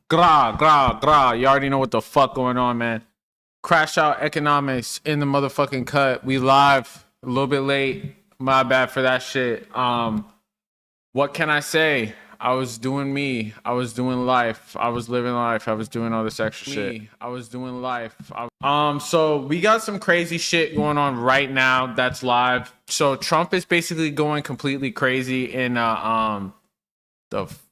Gra. You already know what the fuck going on, man. Crash Out Economics in the motherfucking cut. We live a little bit late. My bad for that shit. What can I say? I was doing me. I was doing life. I was living life. I was doing all this extra shit. I was doing life. So we got some crazy shit going on right now that's live. So Trump is basically going completely crazy in the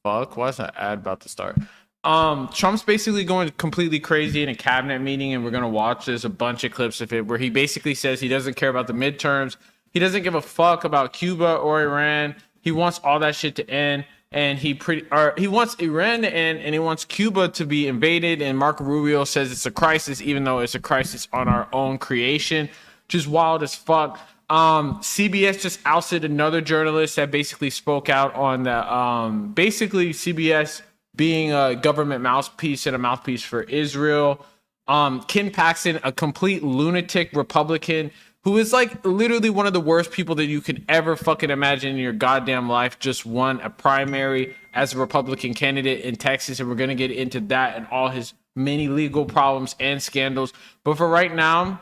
fuck? Why is that ad about to start? Trump's basically going completely crazy in a cabinet meeting, and we're gonna watch. There's a bunch of clips of it where he basically says he doesn't care about the midterms. He doesn't give a fuck about Cuba or Iran. He wants all that shit to end, and he wants Iran to end, and he wants Cuba to be invaded. And Marco Rubio says it's a crisis, even though it's a crisis on our own creation, which is wild as fuck. CBS just ousted another journalist that basically spoke out on the basically CBS being a government mouthpiece and a mouthpiece for Israel. Ken Paxton, a complete lunatic Republican who is like literally one of the worst people that you could ever fucking imagine in your goddamn life, just won a primary as a Republican candidate in Texas. And we're going to get into that and all his many legal problems and scandals. But for right now,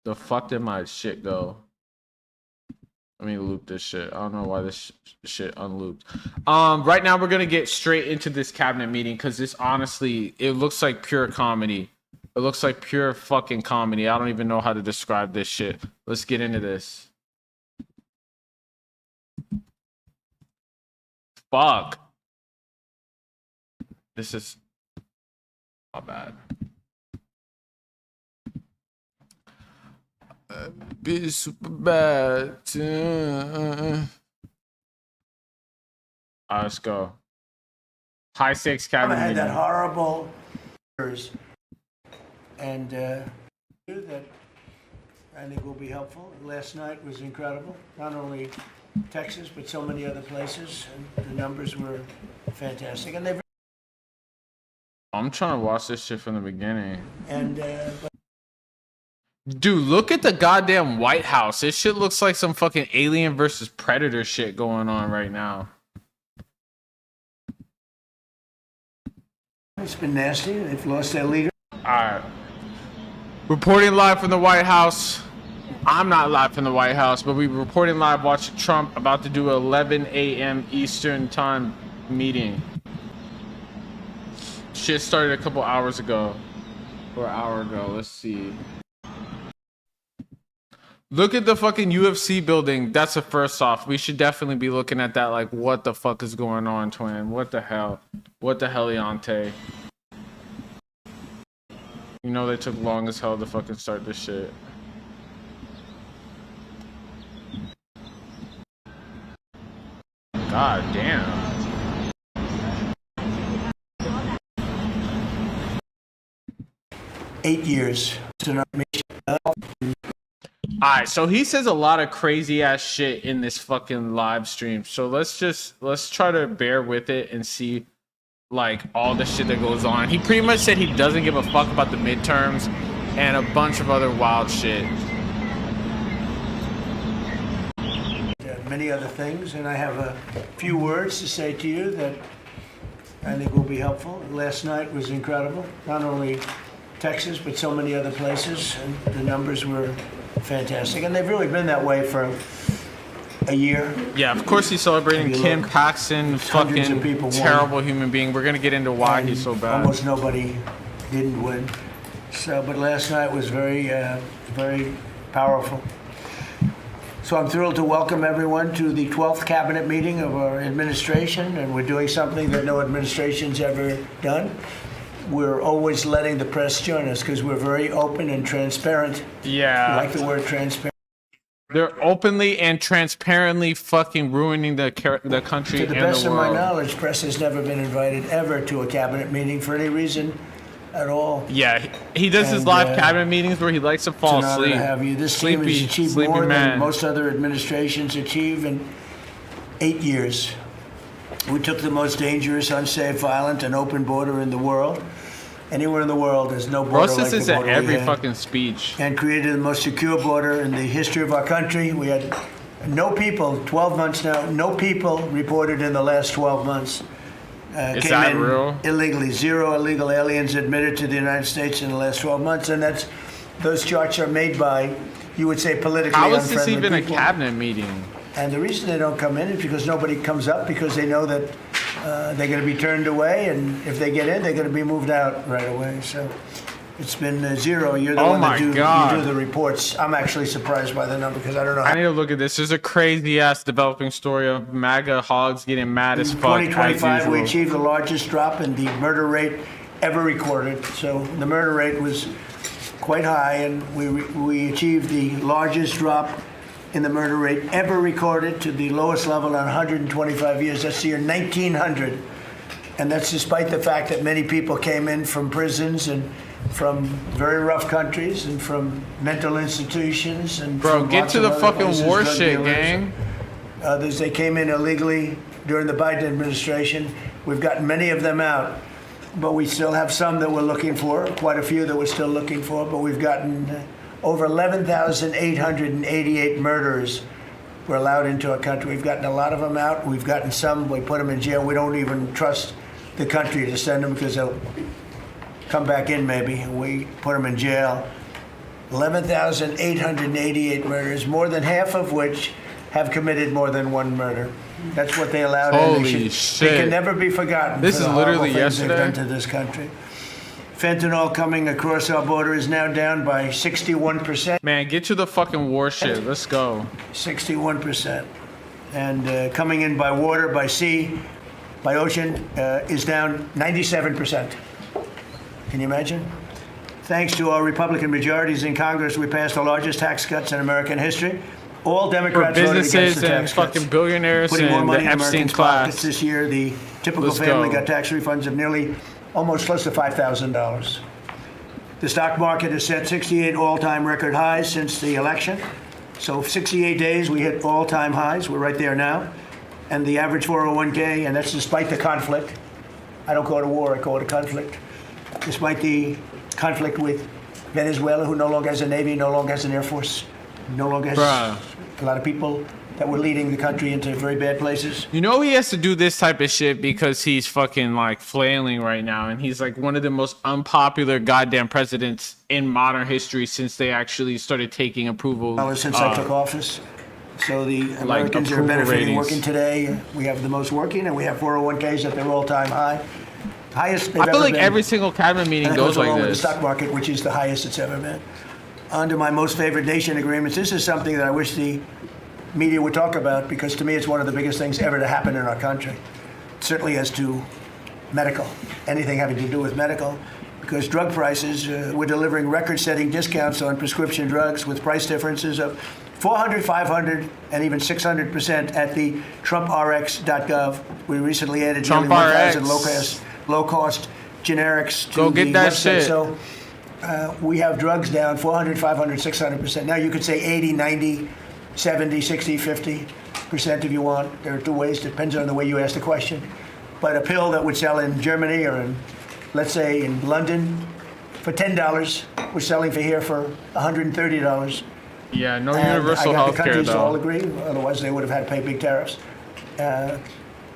the fuck did my shit go? Let me loop this shit. I don't know why this shit unlooped. Right now we're gonna get straight into this cabinet meeting because this honestly, it looks like pure comedy. It looks like pure fucking comedy. I don't even know how to describe this shit. Let's get into this. Fuck. This is not bad. Be super bad. Alright, let's go. High stakes cabinet. I had that horrible and that I think will be helpful. Last night was incredible. Not only Texas, but so many other places. And the numbers were fantastic. And I'm trying to watch this shit from the beginning. And dude, look at the goddamn White House. This shit looks like some fucking Alien versus Predator shit going on right now. it's been nasty. They've lost their leader. Alright. Reporting live from the White House. I'm not live from the White House, but we're reporting live watching Trump about to do an 11 a.m. Eastern time meeting. Shit started a couple hours ago. Or an hour ago. Let's see. Look at the fucking UFC building. That's the first off. We should definitely be looking at that like, what the fuck is going on, twin? What the hell? What the heliante? You know they took long as hell to fucking start this shit. God damn. "8 years. Alright, so he says a lot of crazy ass shit in this fucking live stream. So let's try to bear with it and see like all the shit that goes on. He pretty much said he doesn't give a fuck about the midterms and a bunch of other wild shit. Many other things, and I have a few words to say to you that I think will be helpful. Last night was incredible. Not only Texas, but so many other places, and the numbers were fantastic, and they've really been that way for a year. Yeah, of course he's celebrating Ken Paxton, fucking terrible human being. We're gonna get into why he's so bad. Almost nobody didn't win. So, but last night was very, very powerful. So I'm thrilled to welcome everyone to the 12th cabinet meeting of our administration, and we're doing something that no administration's ever done. We're always letting the press join us because we're very open and transparent. Yeah. I like the word transparent. They're openly and transparently fucking ruining the country and the world. To the best of my knowledge, press has never been invited ever to a cabinet meeting for any reason at all. Yeah, he does his live cabinet meetings where he likes to fall asleep. To have you. This team has achieved more than most other administrations achieve in 8 years. We took the most dangerous, unsafe, violent, and open border in the world. Anywhere in the world, there's no border like the border at every fucking speech. And created the most secure border in the history of our country. We had no people, 12 months now, no people reported in the last 12 months. Is came that in real? illegally. 0 illegal aliens admitted to the United States in the last 12 months, and those charts are made by, you would say, politically How unfriendly is this even people. a cabinet meeting? And the reason they don't come in is because nobody comes up, because they know that they're going to be turned away, and if they get in, they're going to be moved out right away. So it's been 0. You're the one that you do the reports. I'm actually surprised by the number because I don't know. I need to look at this. There's a crazy ass developing story of MAGA hogs getting mad as fuck. In 2025, we achieved the largest drop in the murder rate ever recorded. So the murder rate was quite high, and we achieved the largest drop in the murder rate ever recorded to the lowest level in 125 years. That's the year 1900. And that's despite the fact that many people came in from prisons and from very rough countries and from mental institutions. And bro, get to the fucking war shit, gang. Others, they came in illegally during the Biden administration. We've gotten many of them out, but we still have some that we're looking for, quite a few that we're still looking for, but we've gotten over 11,888 murderers were allowed into our country. We've gotten a lot of them out. We've gotten some, we put them in jail. We don't even trust the country to send them because they'll come back in maybe. We put them in jail. 11,888 murders, more than half of which have committed more than one murder. That's what they allowed. Holy shit. They can never be forgotten. This is literally yesterday. They've done to this country. Fentanyl coming across our border is now down by 61%. Man, get to the fucking war shit. Let's go. 61%. And coming in by water, by sea, by ocean is down 97%. Can you imagine? Thanks to our Republican majorities in Congress, we passed the largest tax cuts in American history. All Democrats for voted against businesses the and tax fucking cuts. billionaires Putting more and money the in Epstein Americans' pockets class. this year. The typical Let's family go. got tax refunds of nearly almost close to $5,000. The stock market has set 68 all-time record highs since the election. So 68 days, we hit all-time highs. We're right there now. And the average 401k, and that's despite the conflict. I don't call it a war, I call it a conflict. Despite the conflict with Venezuela, who no longer has a Navy, no longer has an Air Force, no longer has a lot of people that were leading the country into very bad places. You know he has to do this type of shit because he's fucking like flailing right now, and he's like one of the most unpopular goddamn presidents in modern history since they actually started taking approval. Since I took office. So the Americans are benefiting working today. We have the most working, and we have 401ks at their all-time high. Highest they've ever been. I feel like every single cabinet meeting goes like with the this. stock market, which is the highest it's ever been. Under my most favored nation agreements, this is something that I wish the media would talk about, because to me it's one of the biggest things ever to happen in our country. Certainly as to medical, anything having to do with medical, because drug prices, we're delivering record-setting discounts on prescription drugs with price differences of 400, 500, and even 600% at the TrumpRx.gov. We recently added nearly 1,000 low-cost generics to the website. So we have drugs down 400, 500, 600%. Now you could say 80, 90, 70, 60, 50% if you want. There are two ways. Depends on the way you ask the question. But a pill that would sell in Germany or in, let's say, in London for $10, we're selling for here for $130. Yeah, no universal health care, countries though. all agree. Otherwise, they would have had to pay big tariffs. I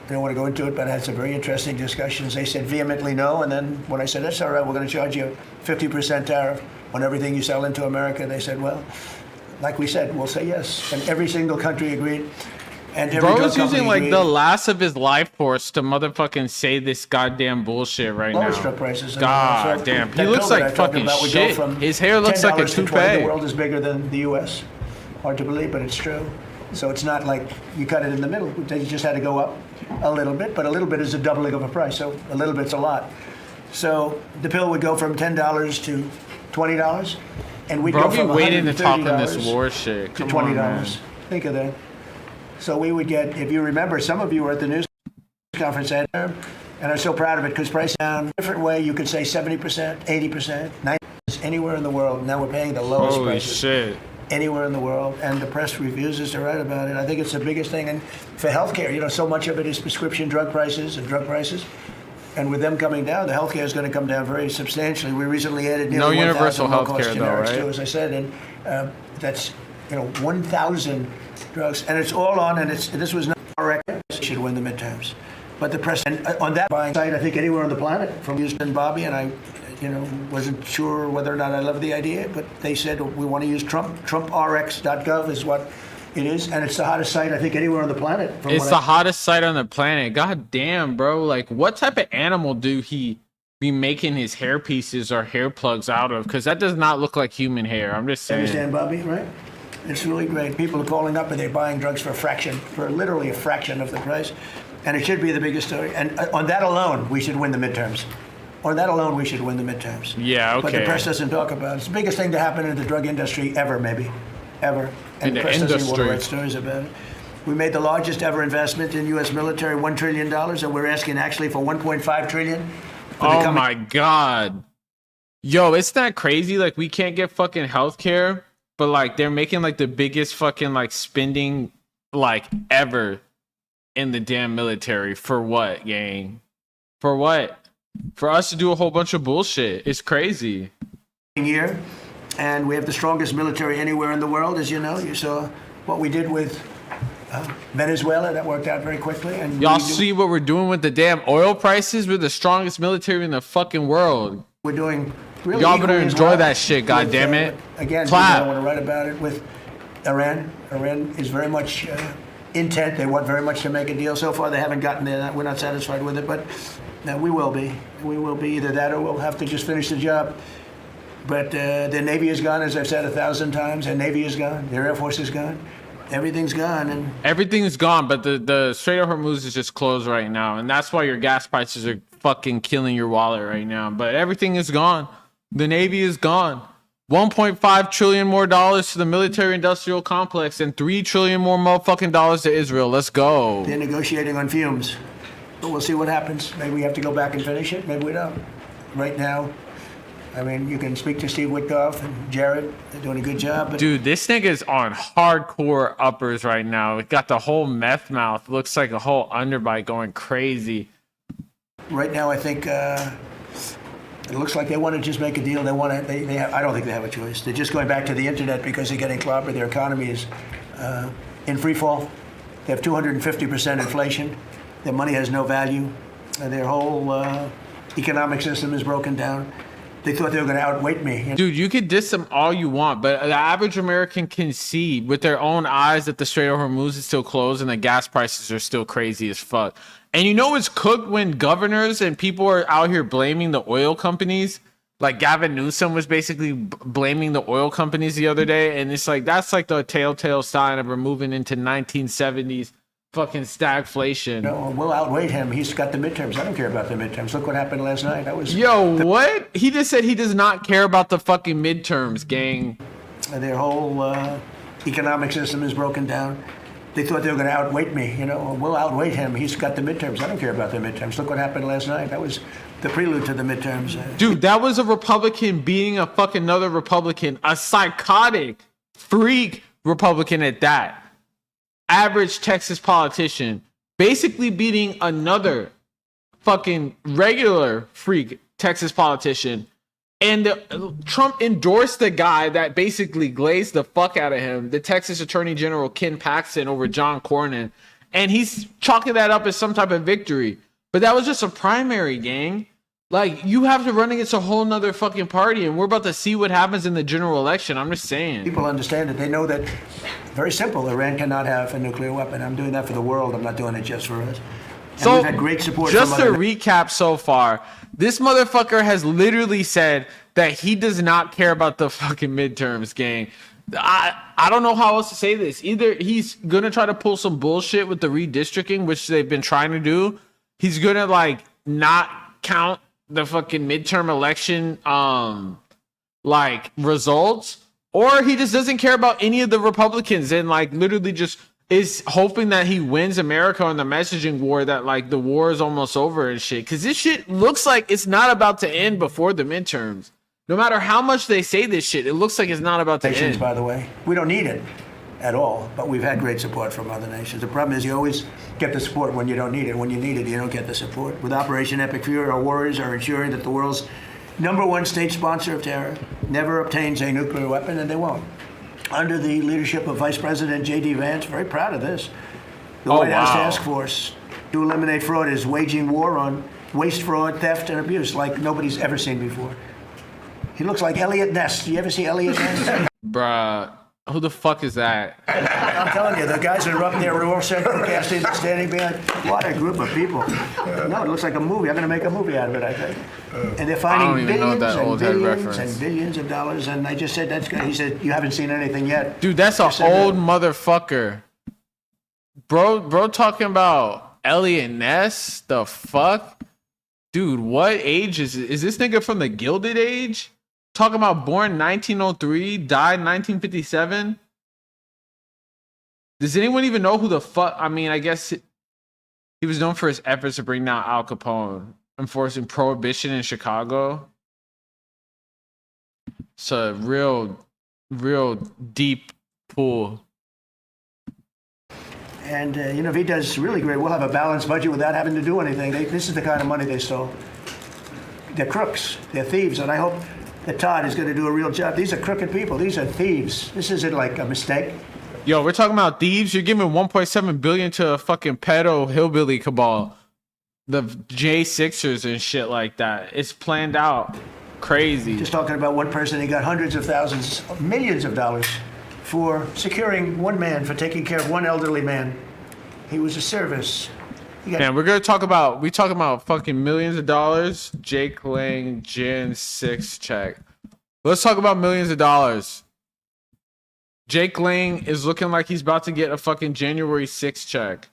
don't want to go into it, but I had some very interesting discussions. They said vehemently no, and then when I said, that's all right, we're going to charge you a 50% tariff on everything you sell into America, they said, well, like we said, we'll say yes. And every single country agreed. And every Bro is using like agreed. the last of his life force to motherfucking say this goddamn bullshit right Lowest now. drug prices. God damn. He looks like fucking shit. His hair looks like a toupee. The world is bigger than the U.S. Hard to believe, but it's true. So it's not like you cut it in the middle. They just had to go up a little bit, but a little bit is a doubling of a price, so a little bit's a lot. So the pill would go from $10 to $20, and we'd go from waiting to talk on this $130 war shit. to Come $20. on, man. Think of that. So we would get, if you remember, some of you were at the news conference at and I'm so proud of it because price down, different way, you could say 70%, 80%, 90%, anywhere in the world. Now we're paying the lowest prices. Shit. Anywhere in the world, and the press refuses to write about it. I think it's the biggest thing. And for healthcare, you know, so much of it is prescription drug prices. And with them coming down, the healthcare is going to come down very substantially. We recently added nearly 1,000 low-cost generics too, as I said, and that's 1,000 drugs, and it's all on. And this was not our record. Should win the midterms. But the press, and on that buying site, I think anywhere on the planet, from Houston, Bobby, and I, wasn't sure whether or not I loved the idea, but they said we want to use Trump. TrumpRx.gov is what it is, and it's the hottest site I think anywhere on the planet. It's the hottest site on the planet. God damn, bro! Like, what type of animal do he be making his hair pieces or hair plugs out of? Because that does not look like human hair. I'm just saying. Understand, Bobby? Right? It's really great. People are calling up and they're buying drugs for literally a fraction of the price. And it should be the biggest story. And on that alone, we should win the midterms. On that alone, we should win the midterms. Yeah, okay. But the press doesn't talk about it. It's the biggest thing to happen in the drug industry ever, maybe. Ever. And the press doesn't want to write stories about it. We made the largest ever investment in U.S. military, $1 trillion, and we're asking actually for $1.5 trillion. Oh, my God. Yo, isn't that crazy? Like, we can't get fucking healthcare, but, like, they're making, like, the biggest fucking, like, spending, like, ever in the damn military. For what, gang? For what? For us to do a whole bunch of bullshit. It's crazy. Year, and we have the strongest military anywhere in the world, as you know. You saw what we did with Venezuela. That worked out very quickly. And y'all see what we're doing with the damn oil prices? We're the strongest military in the fucking world. We're doing really. Y'all better enjoy that shit, goddammit. Again, I don't want to write about it with Iran. Iran is very much intent. They want very much to make a deal. So far, they haven't gotten there. We're not satisfied with it, but we will be. We will be either that or we'll have to just finish the job. But their Navy is gone, as I've said 1,000 times. Their Navy is gone. Their Air Force is gone. Everything's gone. And everything's gone, but the Strait of Hormuz is just closed right now. And that's why your gas prices are fucking killing your wallet right now. But everything is gone. The Navy is gone. $1.5 trillion more dollars to the military-industrial complex and $3 trillion more motherfucking dollars to Israel. Let's go. They're negotiating on fumes. But we'll see what happens. Maybe we have to go back and finish it. Maybe we don't. Right now, I mean, you can speak to Steve Witkoff and Jared. They're doing a good job. But dude, this nigga's on hardcore uppers right now. It got the whole meth mouth. Looks like a whole underbite going crazy. Right now, I think it looks like they want to just make a deal. They want to. I don't think they have a choice. They're just going back to the internet because they're getting clobbered. Their economy is in free fall. They have 250% inflation. Their money has no value. Their whole economic system is broken down. They thought they were going to outweight me. Dude, you could diss them all you want, but the average American can see with their own eyes that the Strait of Hormuz is still closed and the gas prices are still crazy as fuck. And you know it's cooked when governors and people are out here blaming the oil companies. Like Gavin Newsom was basically blaming the oil companies the other day. And it's like, that's like the telltale sign of we're moving into 1970s fucking stagflation. No, we'll outweigh him. He's got the midterms. I don't care about the midterms. Look what happened last night. That was what? He just said he does not care about the fucking midterms, gang. Their whole economic system is broken down. They thought they were going to outweight me. We'll outweigh him. He's got the midterms. I don't care about the midterms. Look what happened last night. That was the prelude to the midterms. Dude, that was a Republican beating a fucking another Republican, a psychotic freak Republican at that. Average Texas politician basically beating another fucking regular freak Texas politician. And Trump endorsed the guy that basically glazed the fuck out of him, the Texas Attorney General Ken Paxton over John Cornyn. And he's chalking that up as some type of victory. But that was just a primary, gang. Like, you have to run against a whole nother fucking party, and we're about to see what happens in the general election. I'm just saying. People understand it. They know that, very simple, Iran cannot have a nuclear weapon. I'm doing that for the world. I'm not doing it just for us. And so, we've had great support just to recap so far, this motherfucker has literally said that he does not care about the fucking midterms, gang. I don't know how else to say this. Either he's going to try to pull some bullshit with the redistricting, which they've been trying to do. He's going to, like, not count the fucking midterm election like results, or he just doesn't care about any of the Republicans and like literally just is hoping that he wins America on the messaging war, that like the war is almost over and shit, because this shit looks like it's not about to end before the midterms. No matter how much they say this shit, it looks like it's not about to end. By the way, we don't need it at all, but we've had great support from other nations. The problem is you always get the support when you don't need it. When you need it, you don't get the support. With Operation Epic Fury, our warriors are ensuring that the world's #1 state sponsor of terror never obtains a nuclear weapon, and they won't. Under the leadership of Vice President J.D. Vance, very proud of this, the White House Task Force to eliminate fraud is waging war on waste, fraud, theft, and abuse like nobody's ever seen before. He looks like Elliot Ness. Do you ever see Elliot Ness? Bruh, who the fuck is that? I'm telling you, the guys that are up there, Rural Central Casting, standing behind, what a group of people. No, it looks like a movie. I'm going to make a movie out of it, I think. And they're finding billions and billions and billions of dollars. And I just said, that's good. He said, you haven't seen anything yet. Dude, that's an old motherfucker. Bro talking about Elliot Ness? The fuck? Dude, what age is it? Is this nigga from the Gilded Age? Talking about born 1903, died 1957? Does anyone even know who the fuck? I mean, I guess he was known for his efforts to bring down Al Capone, enforcing prohibition in Chicago. It's a real deep pool. And, if he does really great, we'll have a balanced budget without having to do anything. This is the kind of money they stole. They're crooks. They're thieves. And I hope that Todd is going to do a real job. These are crooked people. These are thieves. This isn't like a mistake. Yo, we're talking about thieves. You're giving 1.7 billion to a fucking pedo hillbilly cabal, the J6ers and shit like that. It's planned out. Crazy. Just talking about one person, he got hundreds of thousands, millions of dollars for securing one man, for taking care of one elderly man. He was a service. Man, we're gonna talk about fucking millions of dollars. Jake Lang, Jan 6 check. Let's talk about millions of dollars. Jake Lang is looking like he's about to get a fucking January 6 check.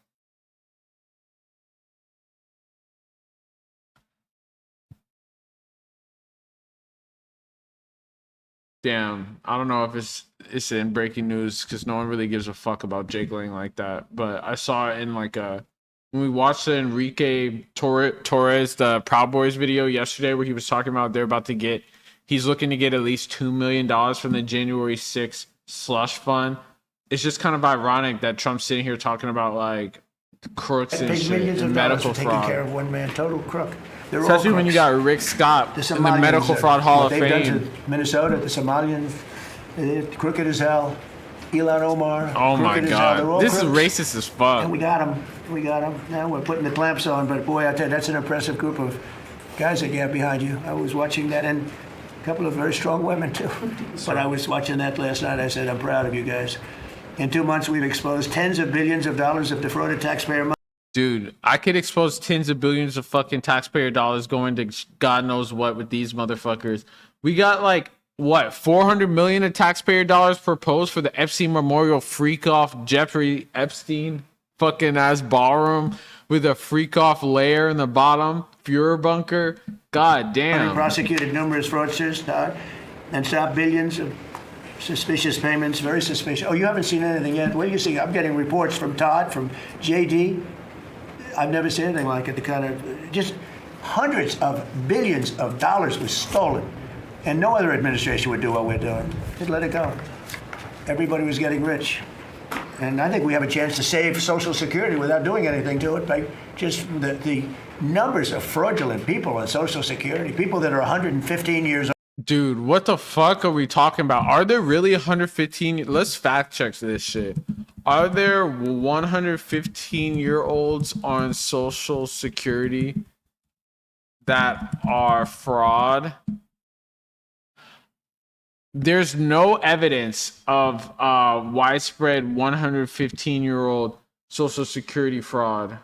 Damn, I don't know if it's in breaking news because no one really gives a fuck about Jake Lang like that. But I saw it in when we watched the Enrique Torres, the Proud Boys video yesterday, where he was talking about he's looking to get at least $2 million from the January 6th slush fund. It's just kind of ironic that Trump's sitting here talking about like crooks and shit, millions of medical dollars for fraud. taking care of one man, total crook. They're Especially all when you crooks. got Rick Scott in the Medical Fraud Hall of Fame. They've done to Minnesota, the Somalians, they're crooked as hell. Elon Omar. Oh my God, this crooks. is racist as fuck. And we got them. Now we're putting the clamps on. But boy, I tell you, that's an impressive group of guys that you have behind you. I was watching that, and a couple of very strong women too. But I was watching that last night. I said, I'm proud of you guys. In 2 months, we've exposed tens of billions of dollars of defrauded taxpayer money. Dude, I could expose tens of billions of fucking taxpayer dollars going to God knows what with these motherfuckers. We got 400 million of taxpayer dollars proposed for the Epstein Memorial freak off Jeffrey Epstein fucking ass ballroom with a freak off layer in the bottom, Fuhrer bunker. God damn. Prosecuted numerous fraudsters, Todd, and stopped billions of suspicious payments, very suspicious. Oh, you haven't seen anything yet? What do you see? I'm getting reports from Todd, from JD. I've never seen anything like it. The kind of just hundreds of billions of dollars was stolen, and no other administration would do what we're doing. Just let it go. Everybody was getting rich, and I think we have a chance to save Social Security without doing anything to it by just the numbers of fraudulent people on Social Security, people that are 115 years old. Dude, what the fuck are we talking about? Are there really 115? Let's fact check this shit. Are there 115-year-olds on Social Security that are fraud? There's no evidence of widespread 115-year-old Social Security fraud.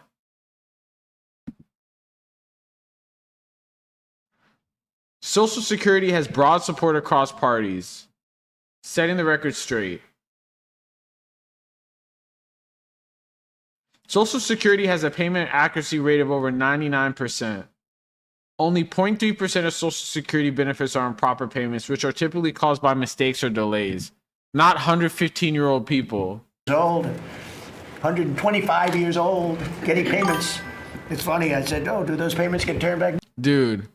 Social Security has broad support across parties, setting the record straight. Social Security has a payment accuracy rate of over 99%. Only 0.3% of Social Security benefits are improper payments, which are typically caused by mistakes or delays. Not 115-year-old people. Old, 125 years old, getting payments. It's funny, I said, oh, do those payments get turned back? Dude.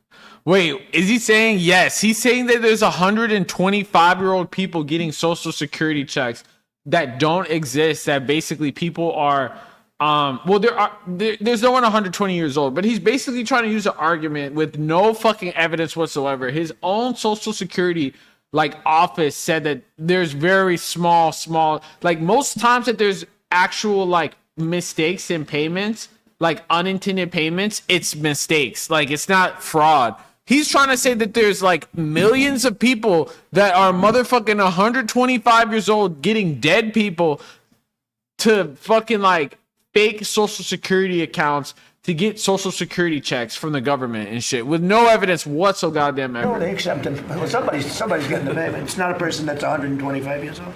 Wait, is he saying yes? He's saying that there's 125-year-old people getting Social Security checks that don't exist, that basically people are there's no one 120 years old, but he's basically trying to use an argument with no fucking evidence whatsoever. His own Social Security office said that there's very small most times that there's actual mistakes in payments, like unintended payments, it's mistakes. Like it's not fraud. He's trying to say that there's like millions of people that are motherfucking 125 years old getting dead people to fucking like fake social security accounts to get social security checks from the government and shit with no evidence whatsoever. No, they accept them. Well, somebody's getting the payment. It's not a person that's 125 years old.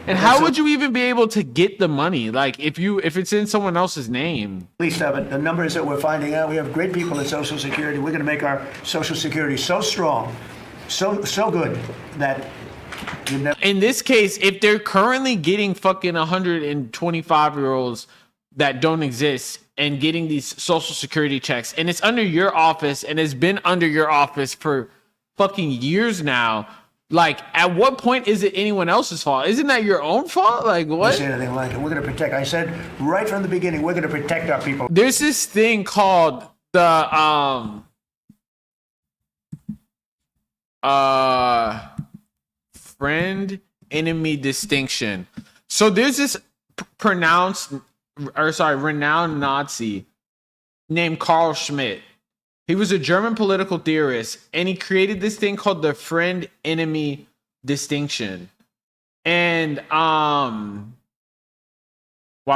And how would you even be able to get the money? Like if it's in someone else's name? Least of it. The numbers that we're finding out, we have great people at Social Security. We're going to make our Social Security so strong, so good that you never. In this case, if they're currently getting fucking 125-year-olds that don't exist and getting these Social Security checks, and it's under your office and it's been under your office for fucking years now. Like, at what point is it anyone else's fault? Isn't that your own fault? Like, what? Say anything like it. We're going to protect. I said right from the beginning, we're going to protect our people. There's this thing called the friend enemy distinction. So there's this renowned Nazi named Carl Schmitt. He was a German political theorist, and he created this thing called the friend-enemy distinction. And, wow,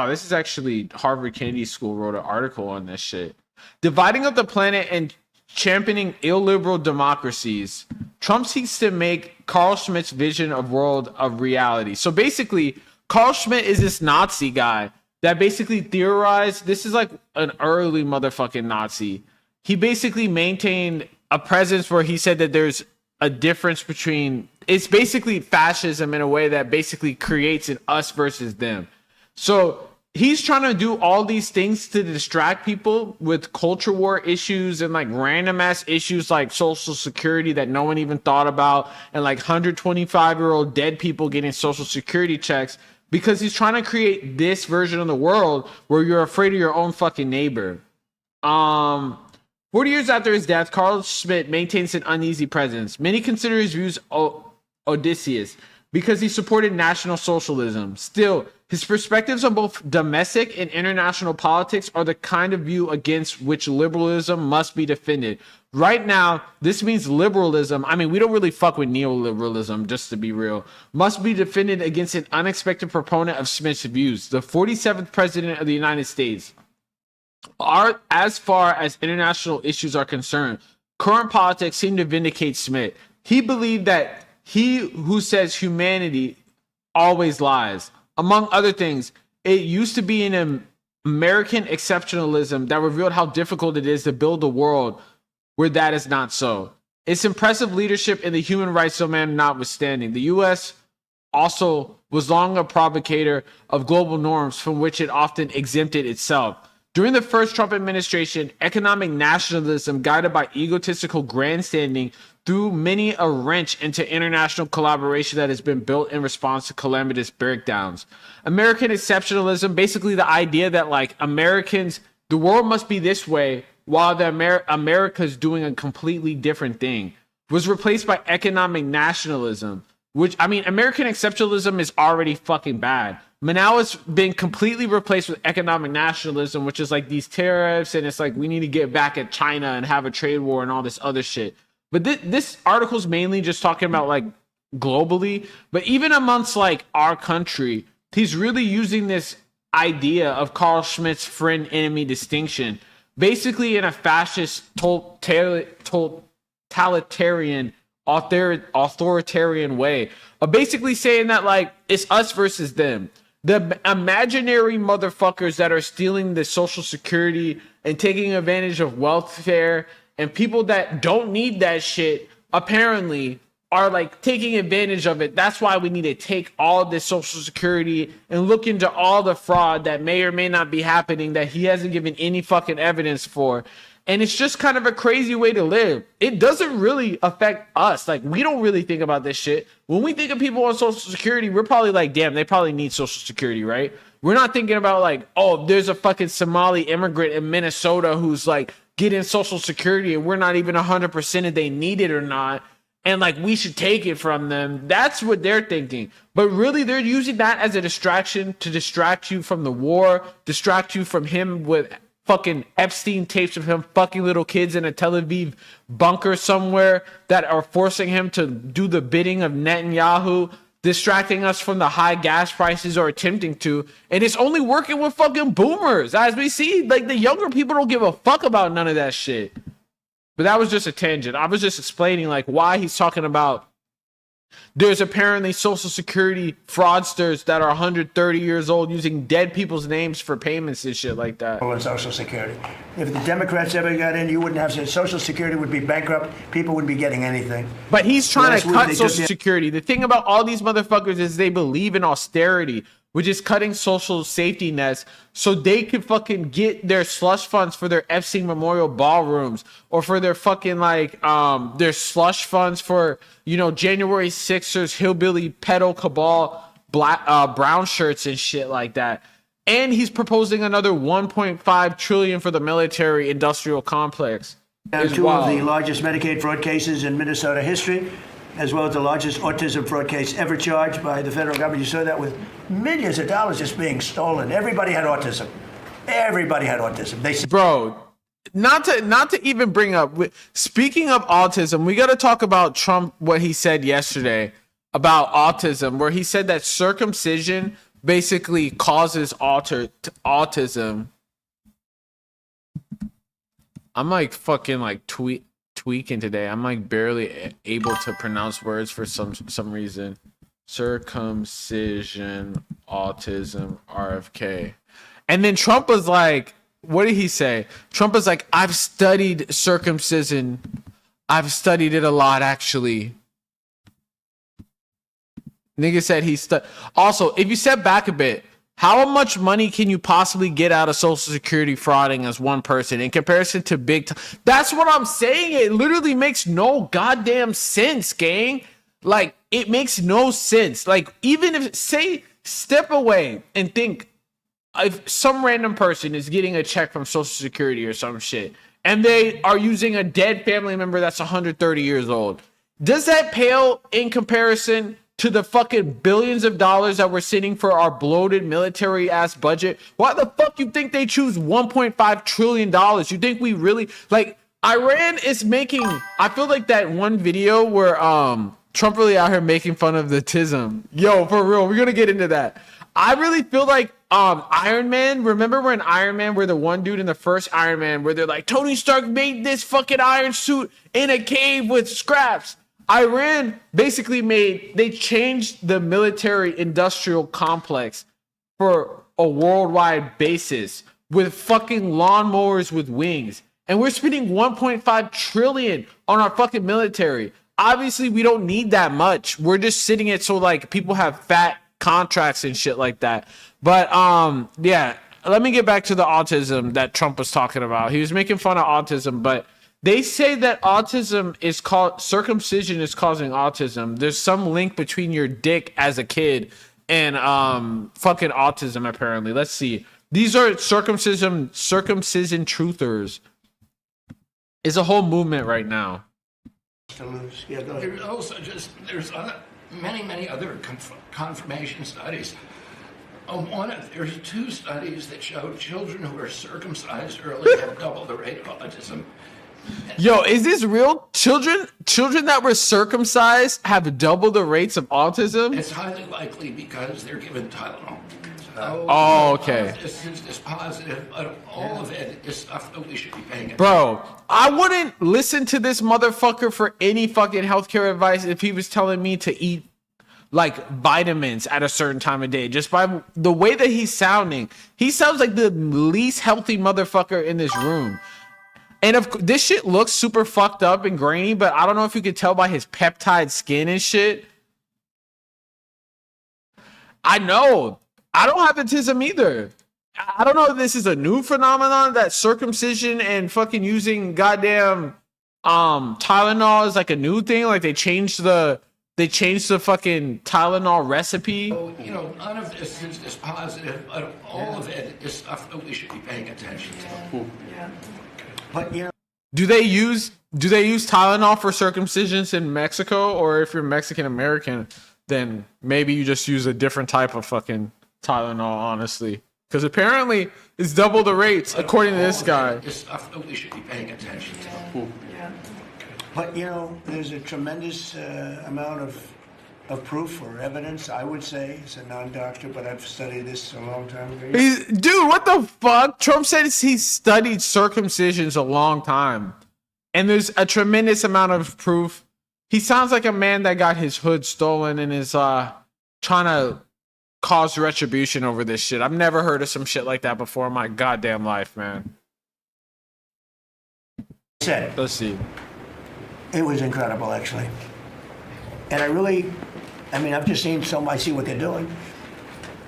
this is actually Harvard Kennedy School wrote an article on this shit. Dividing up the planet and championing illiberal democracies, Trump seeks to make Carl Schmitt's vision of world of reality. So basically, Carl Schmitt is this Nazi guy that basically theorized, this is like an early motherfucking Nazi. He basically maintained a presence where he said that there's a difference between, it's basically fascism in a way that basically creates an us versus them. So he's trying to do all these things to distract people with culture war issues and like random ass issues like Social Security that no one even thought about, and like 125-year-old dead people getting Social Security checks, because he's trying to create this version of the world where you're afraid of your own fucking neighbor. 40 years after his death, Carl Schmitt maintains an uneasy presence. Many consider his views Odysseus because he supported National Socialism. Still, his perspectives on both domestic and international politics are the kind of view against which liberalism must be defended. Right now, this means liberalism, I mean, we don't really fuck with neoliberalism, just to be real, must be defended against an unexpected proponent of Schmitt's views, the 47th president of the United States. As far as international issues are concerned, current politics seem to vindicate Schmitt. He believed that he who says humanity always lies. Among other things, it used to be an American exceptionalism that revealed how difficult it is to build a world where that is not so. Its impressive leadership in the human rights domain notwithstanding, the U.S. also was long a provocateur of global norms from which it often exempted itself. During the first Trump administration, economic nationalism guided by egotistical grandstanding threw many a wrench into international collaboration that has been built in response to calamitous breakdowns. American exceptionalism, basically the idea that like Americans, the world must be this way while America's doing a completely different thing, was replaced by economic nationalism, which, I mean, American exceptionalism is already fucking bad. But now it's been completely replaced with economic nationalism, which is like these tariffs, and it's like we need to get back at China and have a trade war and all this other shit. But this article's mainly just talking about like globally, but even amongst like our country, he's really using this idea of Carl Schmitt's friend-enemy distinction, basically in a fascist, totalitarian, authoritarian way of basically saying that like it's us versus them. The imaginary motherfuckers that are stealing the Social Security and taking advantage of welfare, and people that don't need that shit apparently are like taking advantage of it. That's why we need to take all this Social Security and look into all the fraud that may or may not be happening that he hasn't given any fucking evidence for. And it's just kind of a crazy way to live. It doesn't really affect us. Like, we don't really think about this shit. When we think of people on Social Security, we're probably like, damn, they probably need Social Security, right? We're not thinking about like, oh, there's a fucking Somali immigrant in Minnesota who's like getting Social Security and we're not even 100% if they need it or not. And like, we should take it from them. That's what they're thinking. But really, they're using that as a distraction to distract you from the war, distract you from him with fucking Epstein tapes of him fucking little kids in a Tel Aviv bunker somewhere that are forcing him to do the bidding of Netanyahu, distracting us from the high gas prices or attempting to. And it's only working with fucking boomers. As we see, like, the younger people don't give a fuck about none of that shit. But that was just a tangent. I was just explaining, like, why he's talking about there's apparently Social Security fraudsters that are 130 years old using dead people's names for payments and shit like that. On Social Security. If the Democrats ever got in, you wouldn't have Social Security would be bankrupt. People wouldn't be getting anything. But he's trying to cut Social Security. The thing about all these motherfuckers is they believe in austerity, which is cutting social safety nets so they could fucking get their slush funds for their Epstein Memorial ballrooms or for their fucking, like, their slush funds for, you know, January 6ers, hillbilly pedo cabal, black, brown shirts and shit like that. And he's proposing another 1.5 trillion for the military industrial complex. Two of the largest Medicaid fraud cases in Minnesota history, as well as the largest autism fraud case ever charged by the federal government. You saw that with millions of dollars just being stolen. Everybody had autism. Everybody had autism. Bro, not to even bring up, speaking of autism, we got to talk about Trump, what he said yesterday about autism, where he said that circumcision basically causes autism. I'm like fucking like tweaking today. I'm like barely able to pronounce words for some reason. Circumcision, autism, RFK. And then Trump was like, what did he say? Trump was like, I've studied circumcision. I've studied it a lot, actually. Nigga said also, if you step back a bit, how much money can you possibly get out of Social Security frauding as one person in comparison to that's what I'm saying. It literally makes no goddamn sense, gang. Like, it makes no sense. Like, even if, say, step away and think if some random person is getting a check from Social Security or some shit, and they are using a dead family member that's 130 years old, does that pale in comparison to the fucking billions of dollars that we're sending for our bloated military ass budget? Why the fuck you think they choose $1.5 trillion? You think we really, like, Iran is making, I feel like that one video where Trump really out here making fun of the TISM. Yo, for real, we're gonna get into that. I really feel like Iron Man, remember when Iron Man, where the one dude in the first Iron Man, where they're like, Tony Stark made this fucking iron suit in a cave with scraps. Iran basically they changed the military industrial complex for a worldwide basis with fucking lawnmowers with wings. And we're spending 1.5 trillion on our fucking military. Obviously, we don't need that much. We're just sitting it so like people have fat contracts and shit like that. But yeah, let me get back to the autism that Trump was talking about. He was making fun of autism, but they say that circumcision is causing autism. There's some link between your dick as a kid and fucking autism, apparently. Let's see. These are circumcision truthers. It's a whole movement right now. Yeah, go ahead. There's also there's many other confirmation studies. There's 2 studies that show children who are circumcised early have double the rate of autism. Yo, is this real? Children that were circumcised have double the rates of autism? It's highly likely because they're given Tylenol. Oh, okay. This is positive, but all of it is stuff that we should be paying attention to. Bro, I wouldn't listen to this motherfucker for any fucking healthcare advice if he was telling me to eat like vitamins at a certain time of day. Just by the way that he's sounding, he sounds like the least healthy motherfucker in this room. And this shit looks super fucked up and grainy, but I don't know if you could tell by his peptide skin and shit. I know. I don't have autism either. I don't know if this is a new phenomenon, that circumcision and fucking using goddamn Tylenol is like a new thing. Like they changed the fucking Tylenol recipe. So, none of this is positive, but all of it is stuff that we should be paying attention to. Yeah. But do they use Tylenol for circumcisions in Mexico? Or if you're Mexican American, then maybe you just use a different type of fucking Tylenol, honestly. Because apparently it's double the rates, according to this guy. Is stuff that we should be paying attention to. But, you know, there's a tremendous amount of proof or evidence, I would say, as a non-doctor, but I've studied this a long time ago. Dude, what the fuck? Trump said he's studied circumcisions a long time. And there's a tremendous amount of proof. He sounds like a man that got his hood stolen and is trying to cause retribution over this shit. I've never heard of some shit like that before in my goddamn life, man. Let's see. It was incredible, actually. And I've just seen I see what they're doing.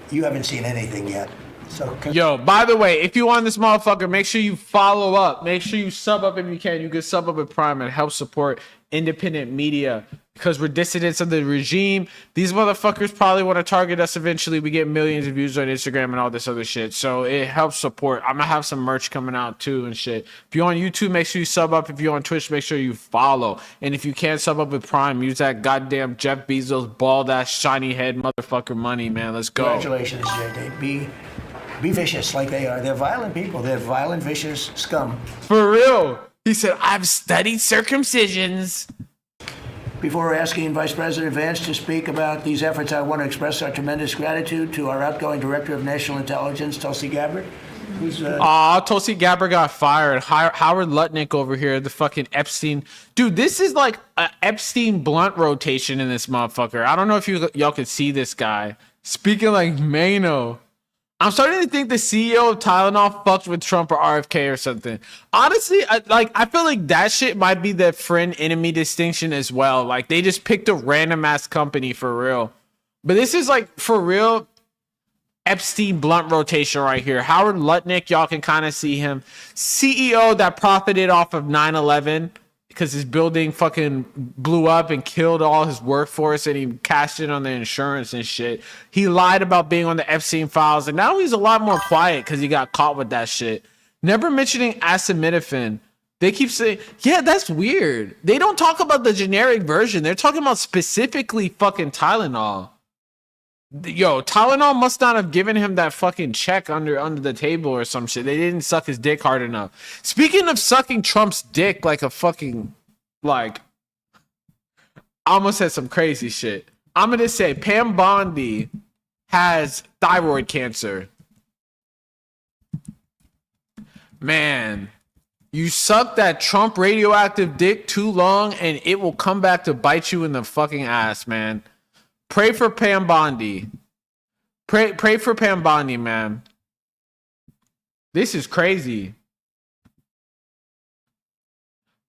You haven't seen anything yet. So, yo, by the way, if you want this motherfucker, make sure you follow up. Make sure you sub up if you can. You can sub up with Prime and help support independent media because we're dissidents of the regime. These motherfuckers probably want to target us eventually. We get millions of views on Instagram and all this other shit. So it helps support. I'm going to have some merch coming out too and shit. If you're on YouTube, make sure you sub up. If you're on Twitch, make sure you follow. And if you can't sub up with Prime, use that goddamn Jeff Bezos bald ass shiny head motherfucker money, man. Let's go. Congratulations, JD. Be vicious like they are. They're violent people. They're violent, vicious scum. For real. He said, I've studied circumcisions. Before asking Vice President Vance to speak about these efforts, I want to express our tremendous gratitude to our outgoing Director of National Intelligence, Tulsi Gabbard. Tulsi Gabbard got fired. Howard Lutnick over here, the fucking Epstein. Dude, this is like an Epstein blunt rotation in this motherfucker. I don't know if y'all can see this guy. Speaking like Mano. I'm starting to think the CEO of Tylenol fucked with Trump or RFK or something. Honestly, I feel like that shit might be the friend-enemy distinction as well. Like, they just picked a random-ass company for real. But this is, like, for real Epstein blunt rotation right here. Howard Lutnick, y'all can kind of see him. CEO that profited off of 9/11 because his building fucking blew up and killed all his workforce and he cashed in on the insurance and shit. He lied about being on the Epstein files and now he's a lot more quiet because he got caught with that shit. Never mentioning acetaminophen. They keep saying, yeah, that's weird. They don't talk about the generic version. They're talking about specifically fucking Tylenol. Yo, Tylenol must not have given him that fucking check under the table or some shit. They didn't suck his dick hard enough. Speaking of sucking Trump's dick like a fucking, like, I almost said some crazy shit. I'm going to say Pam Bondi has thyroid cancer. Man, you suck that Trump radioactive dick too long and it will come back to bite you in the fucking ass, man. Pray for Pam Bondi. Pray for Pam Bondi, man. This is crazy.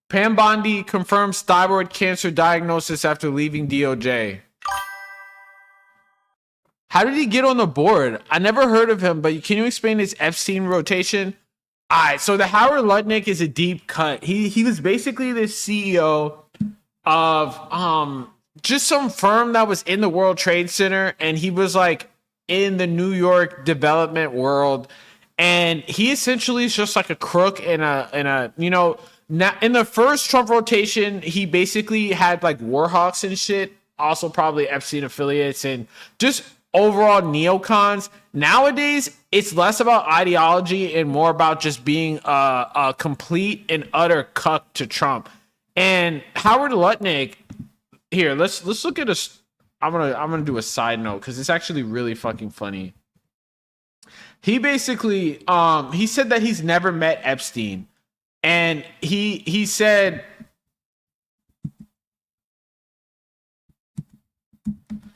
Pam Bondi confirms thyroid cancer diagnosis after leaving DOJ. How did he get on the board? I never heard of him, but can you explain his Epstein rotation? All right, so the Howard Lutnick is a deep cut. He was basically the CEO of just some firm that was in the World Trade Center, and he was like in the New York development world, and he essentially is just like a crook in a you know, in the first Trump rotation, he basically had like warhawks and shit, also probably Epstein affiliates and just overall neocons. Nowadays, it's less about ideology and more about just being a complete and utter cuck to Trump. And Howard Lutnick. Here, let's look at I'm gonna do a side note because it's actually really fucking funny. He basically he said that he's never met Epstein, and he said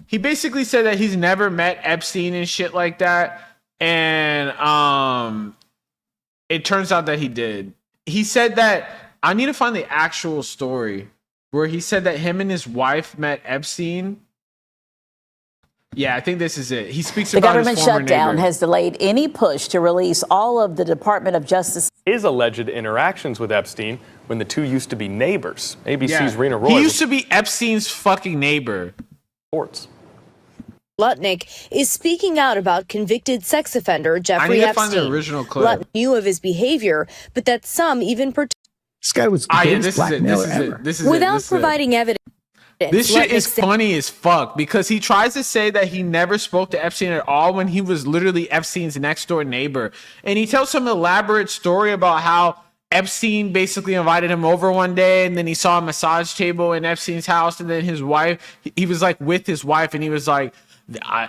he basically said that he's never met Epstein and shit like that, and it turns out that he did. He said that I need to find the actual story. Where he said that him and his wife met Epstein. Yeah, I think this is it. He speaks about his former neighbor. The government shutdown has delayed any push to release all of the Department of Justice. His alleged interactions with Epstein when the two used to be neighbors. ABC's Rena Roy. He used to be Epstein's fucking neighbor. Reports. Lutnick is speaking out about convicted sex offender Jeffrey Epstein. I need to find the original clip. Lutnick knew of his behavior, but that some even This guy was this is it. This is it. without providing evidence. This shit is funny as fuck because he tries to say that he never spoke to Epstein at all when he was literally Epstein's next door neighbor. And he tells some elaborate story about how Epstein basically invited him over one day and then he saw a massage table in Epstein's house. And then his wife, he was like with his wife and he was like,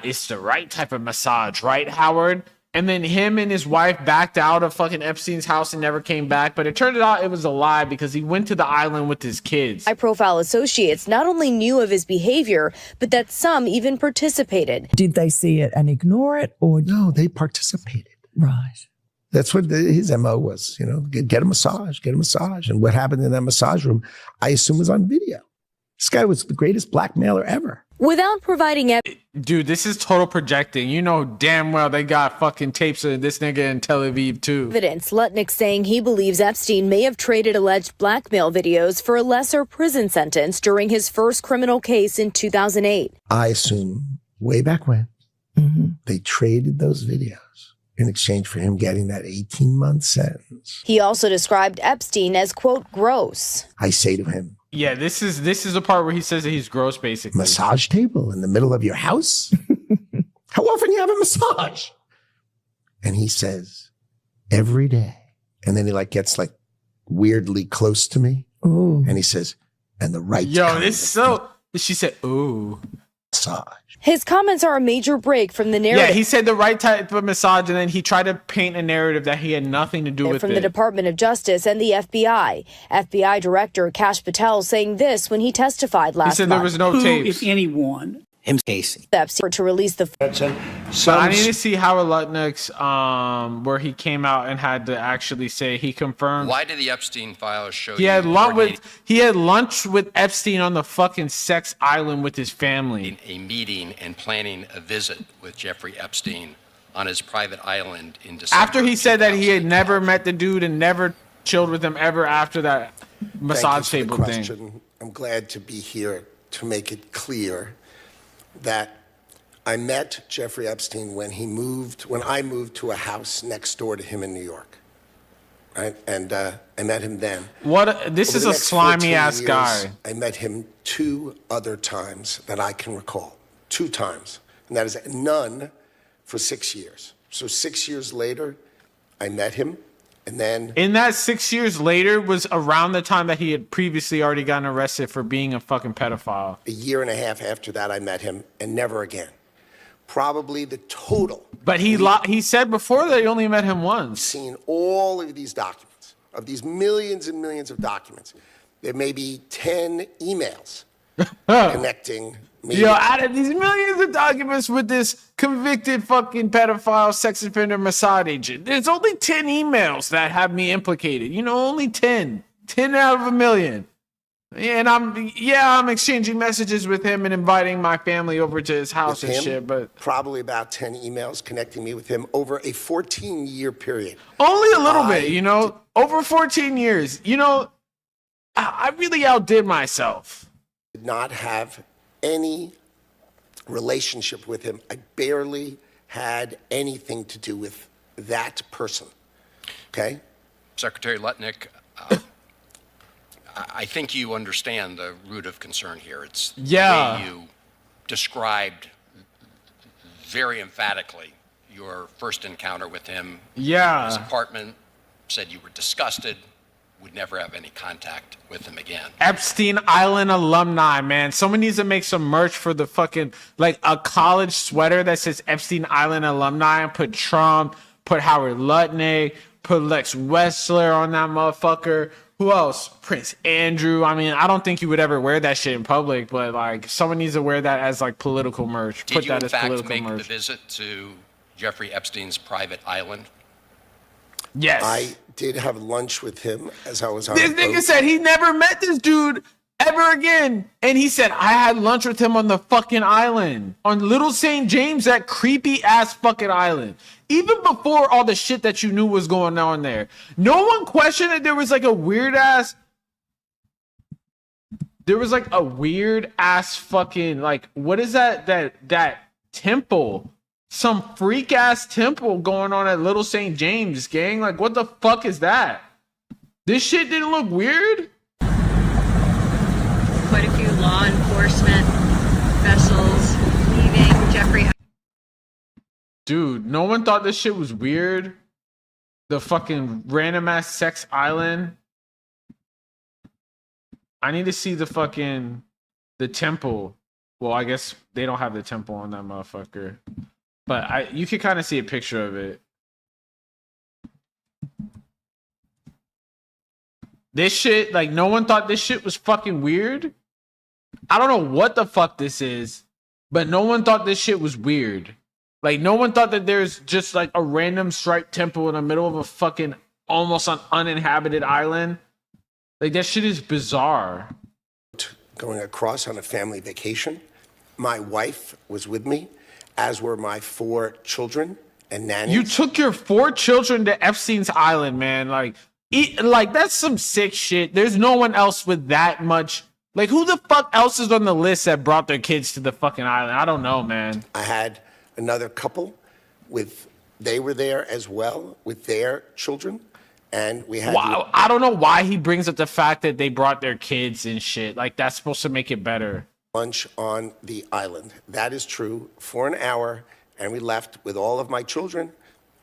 it's the right type of massage, right, Howard? And then him and his wife backed out of fucking Epstein's house and never came back. But it turned out it was a lie because he went to the island with his kids. High-profile associates not only knew of his behavior, but that some even participated. Did they see it and ignore it, or no? They participated. Right. That's what his MO was. Get a massage, and what happened in that massage room, I assume, was on video. This guy was the greatest blackmailer ever. Without providing Dude, this is total projecting. You know damn well they got fucking tapes of this nigga in Tel Aviv too. Evidence, Lutnick saying he believes Epstein may have traded alleged blackmail videos for a lesser prison sentence during his first criminal case in 2008. I assume way back when they traded those videos in exchange for him getting that 18-month sentence. He also described Epstein as, quote, gross. I say to him, yeah, this is the part where he says that he's gross, basically. Massage table in the middle of your house? How often you have a massage? And he says, every day. And then he gets weirdly close to me. Ooh. And he says, and the right Yo, this is so, she said, ooh. Massage. His comments are a major break from the narrative. Yeah, he said the right type of massage, and then he tried to paint a narrative that he had nothing to do with from it. the Department of Justice and the FBI. FBI Director Kash Patel saying this when he testified last month. He said there was no tapes. If anyone, him case. Epstein to release the. So I need to see Howard Lutnick's where he came out and had to actually say he confirmed. Why did the Epstein files show he had lunch with Epstein on the fucking sex island with his family. A meeting and planning a visit with Jeffrey Epstein on his private island in December. After he said that he had never met the dude and never chilled with him ever after that massage table thing. I'm glad to be here to make it clear that I met Jeffrey Epstein when I moved to a house next door to him in New York, right? And I met him then. This is a slimy ass guy. I met him 2 other times that I can recall, 2 times, and that is none for 6 years. So 6 years later, I met him, and then in that 6 years later was around the time that he had previously already gotten arrested for being a fucking pedophile. A year and a half after that, I met him, and never again. Probably the total. But he said before that he only met him once. Seen all of these documents, of these millions and millions of documents. There may be 10 emails connecting me. Yo, out of these millions of documents with this convicted fucking pedophile sex offender massage agent, there's only 10 emails that have me implicated. Only 10. 10 out of a million. And I'm exchanging messages with him and inviting my family over to his house and shit, but probably about 10 emails connecting me with him over a 14-year period. Only a little bit, over 14 years. I really outdid myself. Did not have any relationship with him. I barely had anything to do with that person. Okay? Secretary Lutnick, I think you understand the root of concern here. It's the way you described very emphatically your first encounter with him. Yeah. His apartment, said you were disgusted, would never have any contact with him again. Epstein Island alumni, man. Someone needs to make some merch for the fucking, a college sweater that says Epstein Island alumni and put Trump, put Howard Lutnick, put Lex Wessler on that motherfucker. Who else? Prince Andrew. I mean, I don't think you would ever wear that shit in public, but someone needs to wear that as political merch. Did you in fact make the visit to Jeffrey Epstein's private island? Yes. I did have lunch with him as I was on This nigga said he never met this dude ever again. And he said, I had lunch with him on the fucking island. On Little St. James, that creepy ass fucking island. Even before all the shit that you knew was going on there. No one questioned that there was a weird ass... There was a weird ass fucking... what is that temple? Some freak ass temple going on at Little St. James, gang. What the fuck is that? This shit didn't look weird? Quite a few law enforcement vessels leaving Jeffrey. Dude, no one thought this shit was weird. The fucking random ass sex island. I need to see the temple. Well, I guess they don't have the temple on that motherfucker. But you can kind of see a picture of it. This shit, like, no one thought this shit was fucking weird. I don't know what the fuck this is, but no one thought this shit was weird. Like, no one thought that there's just like a random striped temple in the middle of a fucking almost uninhabited island. Like, that shit is bizarre. Going across on a family vacation. My wife was with me, as were my 4 children and nannies. You took your 4 children to Epstein's Island, man. Like, that's some sick shit. There's no one else with that much. Like, who the fuck else is on the list that brought their kids to the fucking island? I don't know, man. I had another couple they were there as well with their children. And we had. Wow, I don't know why he brings up the fact that they brought their kids and shit. Like, that's supposed to make it better. Lunch on the island. That is true, for an hour. And we left with all of my children,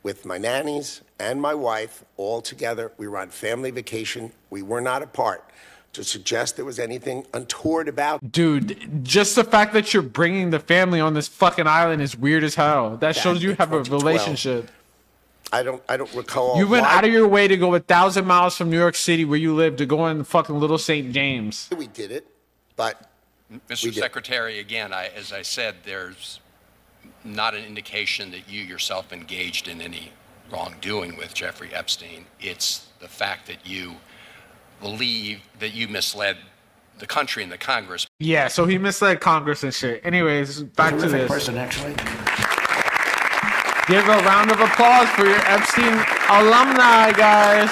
with my nannies and my wife, all together. We were on family vacation. We were not apart. To suggest there was anything untoward about. Dude, just the fact that you're bringing the family on this fucking island is weird as hell. That shows you have a relationship. I don't recall. You went out of your way to go 1,000 miles from New York City, where you live, to go in fucking Little St. James. We did it, but Mr. Secretary, again, as I said, there's not an indication that you yourself engaged in any wrongdoing with Jeffrey Epstein. It's the fact that you believe that you misled the country and the Congress. Yeah, so he misled Congress and shit. Anyways, back to this. Person, actually. Give a round of applause for your Epstein alumni, guys.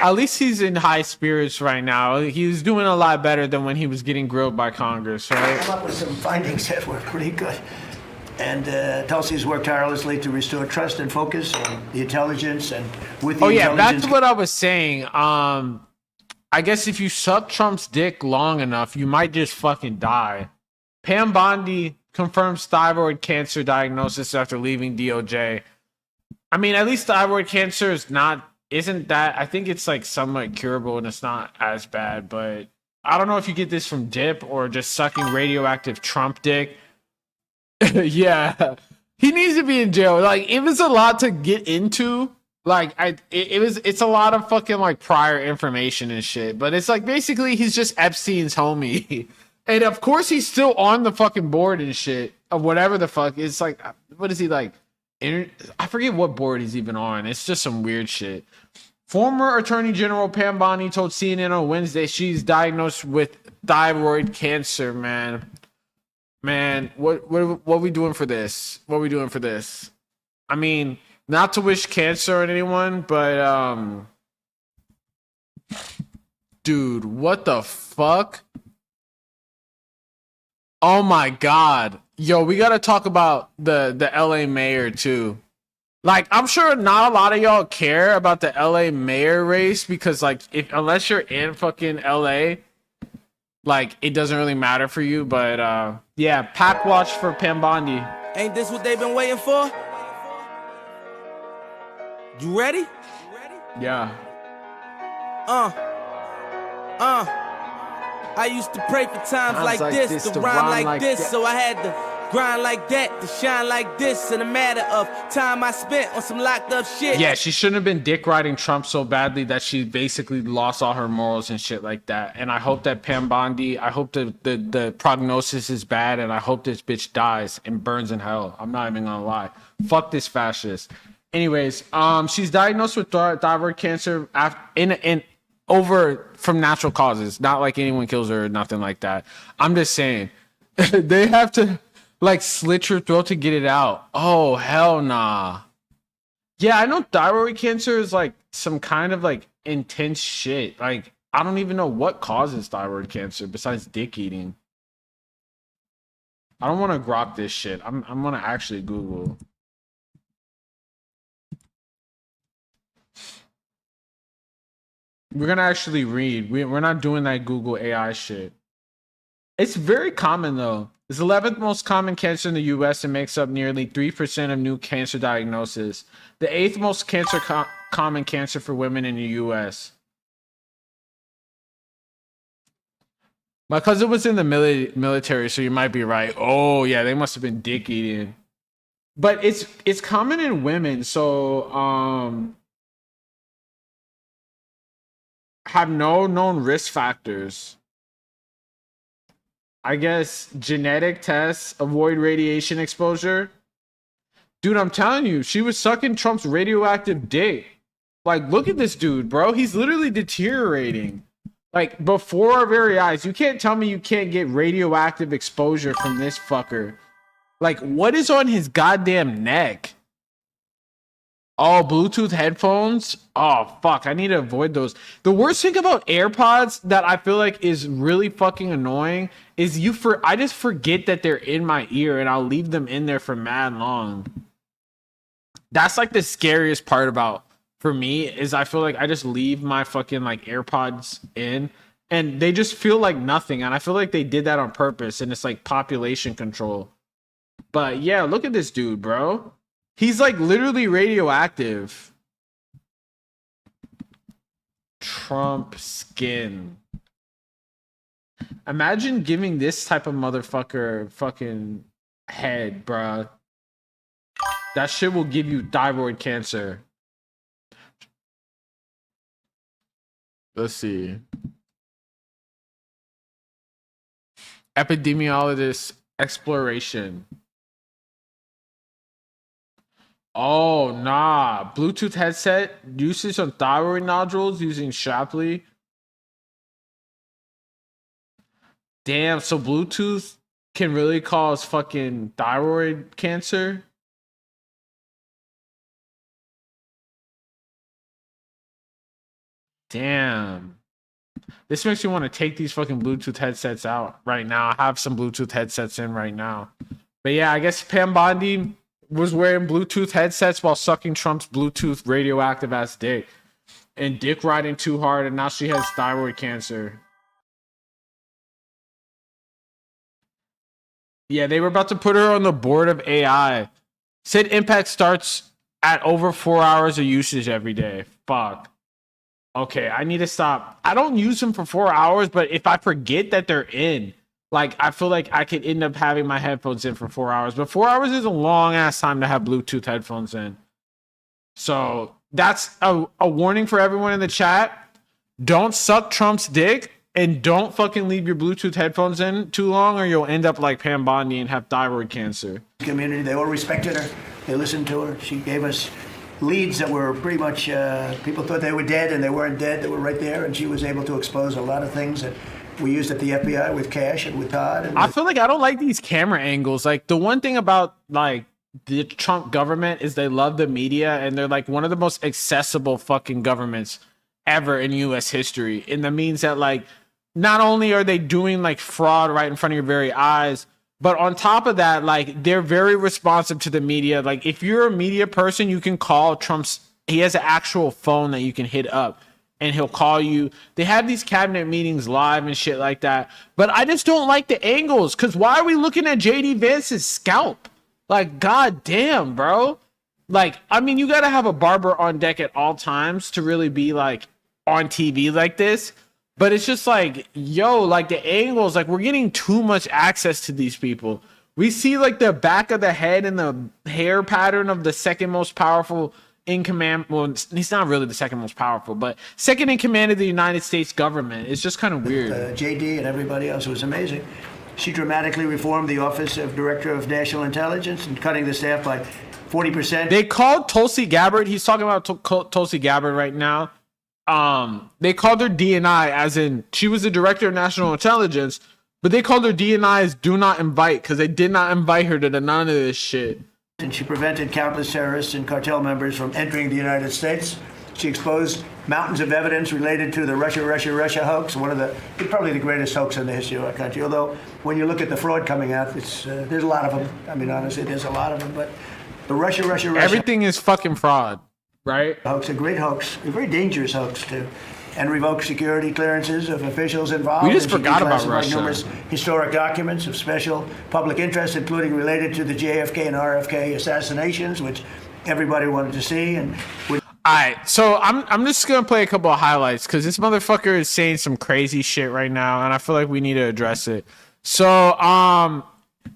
At least he's in high spirits right now. He's doing a lot better than when he was getting grilled by Congress, right? Come up with some findings that were pretty good. And Tulsi's worked tirelessly to restore trust and focus on the intelligence and with the intelligence. Back to what I was saying. I guess if you suck Trump's dick long enough, you might just fucking die. Pam Bondi confirms thyroid cancer diagnosis after leaving DOJ. I mean, at least thyroid cancer isn't that, I think it's like somewhat curable and it's not as bad, but I don't know if you get this from dip or just sucking radioactive Trump dick. Yeah, he needs to be in jail. Like, it was a lot to get into. Like, it's a lot of fucking like prior information and shit, but it's like basically he's just Epstein's homie. And of course he's still on the fucking board and shit of whatever the fuck. It's like, what is he like? I forget what board he's even on. It's just some weird shit. Former Attorney General Pam Bondi told CNN on Wednesday she's diagnosed with thyroid cancer, man. Man, what are we doing for this? What are we doing for this? I mean, not to wish cancer on anyone, but dude, what the fuck? Oh my god. Yo, we gotta talk about the LA mayor too. Like, I'm sure not a lot of y'all care about the LA mayor race because, like, unless you're in fucking LA, like, it doesn't really matter for you. But yeah, pack watch for Pam Bondi. Ain't this what they've been waiting for? You ready? Yeah. I used to pray for times like this, to rhyme like this, so I had to grind like that, to shine like this, in a matter of time I spent on some locked up shit. Yeah, she shouldn't have been dick riding Trump so badly that she basically lost all her morals and shit like that. And I hope that Pam Bondi, I hope the prognosis is bad, and I hope this bitch dies and burns in hell. I'm not even gonna lie. Fuck this fascist. Anyways, she's diagnosed with thyroid cancer from natural causes, not like anyone kills her or nothing like that. I'm just saying, they have to like slit your throat to get it out. Oh, hell nah. Yeah, I know thyroid cancer is like some kind of like intense shit. Like, I don't even know what causes thyroid cancer besides dick eating. I don't want to grok this shit. I'm gonna actually Google. We're gonna actually read. We're not doing that Google AI shit. It's very common though. It's the 11th most common cancer in the U.S. and makes up nearly 3% of new cancer diagnoses. The 8th most common cancer for women in the U.S. My cousin was in the military, so you might be right. Oh yeah, they must have been dick eating. But it's common in women, so have no known risk factors. I guess genetic tests, avoid radiation exposure. Dude, I'm telling you, she was sucking Trump's radioactive dick. Like, look at this dude, bro. He's literally deteriorating. Like, before our very eyes. You can't tell me you can't get radioactive exposure from this fucker. Like, what is on his goddamn neck? Oh, Bluetooth headphones? Oh, fuck. I need to avoid those. The worst thing about AirPods that I feel like is really fucking annoying is I just forget that they're in my ear and I'll leave them in there for mad long. That's like the scariest part about for me is I feel like I just leave my fucking like AirPods in and they just feel like nothing. And I feel like they did that on purpose and it's like population control. But yeah, look at this dude, bro. He's like literally radioactive. Trump skin. Imagine giving this type of motherfucker fucking head, bruh. That shit will give you thyroid cancer. Let's see. Epidemiologist exploration. Oh, nah. Bluetooth headset usage on thyroid nodules using Shapley. Damn, so Bluetooth can really cause fucking thyroid cancer? Damn. This makes me want to take these fucking Bluetooth headsets out right now. I have some Bluetooth headsets in right now. But yeah, I guess Pam Bondi was wearing Bluetooth headsets while sucking Trump's Bluetooth radioactive ass dick. And dick riding too hard, and now she has thyroid cancer. Yeah, they were about to put her on the board of AI. Said impact starts at over 4 hours of usage every day. Fuck. Okay, I need to stop. I don't use them for 4 hours, but if I forget that they're in, like, I feel like I could end up having my headphones in for 4 hours. But 4 hours is a long ass time to have Bluetooth headphones in. So that's a warning for everyone in the chat. Don't suck Trump's dick and don't fucking leave your Bluetooth headphones in too long or you'll end up like Pam Bondi and have thyroid cancer. Community, they all respected her. They listened to her. She gave us leads that were pretty much, people thought they were dead and they weren't dead. They were right there. And she was able to expose a lot of things that we used at the FBI with Cash and with Todd. And I feel like I don't like these camera angles. Like the one thing about like the Trump government is they love the media and they're like one of the most accessible fucking governments ever in U.S. history. And that means that like not only are they doing like fraud right in front of your very eyes, but on top of that, like they're very responsive to the media. Like if you're a media person, you can call Trump's. He has an actual phone that you can hit up and he'll call you. They have these cabinet meetings live and shit like that. But I just don't like the angles because why are we looking at JD Vance's scalp? Like, god damn, bro. Like, I mean, you got to have a barber on deck at all times to really be like on TV like this. But it's just like, yo, like the angles, like we're getting too much access to these people. We see like the back of the head and the hair pattern of the second most powerful in command. Well, he's not really the second most powerful, but second in command of the United States government. It's just kind of weird. JD and everybody else, it was amazing. She dramatically reformed the Office of Director of National Intelligence and cutting the staff by 40%. They called Tulsi Gabbard. He's talking about Tulsi Gabbard right now. They called her DNI, as in she was the Director of National Intelligence, but they called her DNI as do not invite because they did not invite her to none of this shit. And she prevented countless terrorists and cartel members from entering the United States. She exposed mountains of evidence related to the Russia hoax, probably the greatest hoax in the history of our country. Although when you look at the fraud coming out, there's a lot of them. I mean, honestly, there's a lot of them. But the Russia. Everything is fucking fraud, right? Hoax, a great hoax, a very dangerous hoax too. and revoke security clearances of officials involved. We just and she forgot about declassified Russia. numerous historic documents of special public interest, including related to the JFK and RFK assassinations, which everybody wanted to see. And all right, so I'm just gonna play a couple of highlights because this motherfucker is saying some crazy shit right now, and I feel like we need to address it. So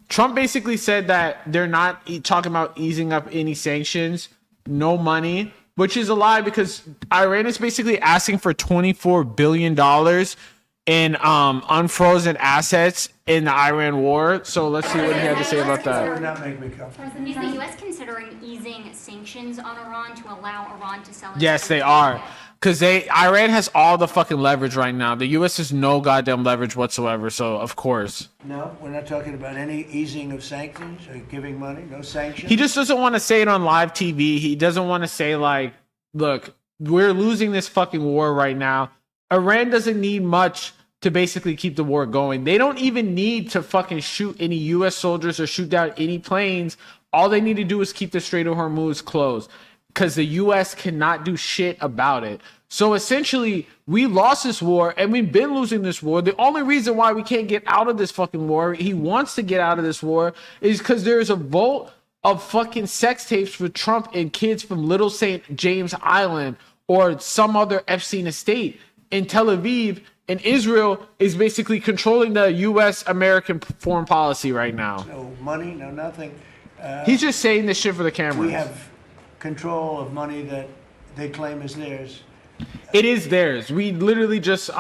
Trump basically said that they're not talking about easing up any sanctions, no money, which is a lie because Iran is basically asking for $24 billion in unfrozen assets in the Iran war. So let's see what he had to say about that. would not make me come. Is the U.S. considering easing sanctions on Iran to allow Iran to sell? Yes, they are. Because Iran has all the fucking leverage right now. The U.S. has no goddamn leverage whatsoever. So, of course. No, we're not talking about any easing of sanctions or giving money. No sanctions. He just doesn't want to say it on live TV. He doesn't want to say, like, look, we're losing this fucking war right now. Iran doesn't need much to basically keep the war going. They don't even need to fucking shoot any U.S. soldiers or shoot down any planes. All they need to do is keep the Strait of Hormuz closed because the U.S. cannot do shit about it. So essentially, we lost this war and we've been losing this war. The only reason why we can't get out of this fucking war, he wants to get out of this war, is because there's a vote of fucking sex tapes for Trump and kids from Little St. James Island or some other Epstein estate in Tel Aviv. And Israel is basically controlling the U.S. American foreign policy right now. No money, no nothing. He's just saying this shit for the cameras. We have control of money that they claim is theirs. It is theirs. We literally just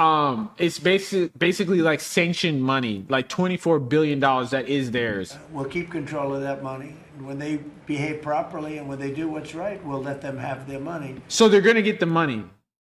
it's basically like sanctioned money, like $24 billion that is theirs. We'll keep control of that money. And when they behave properly and when they do what's right, we'll let them have their money. So they're gonna get the money.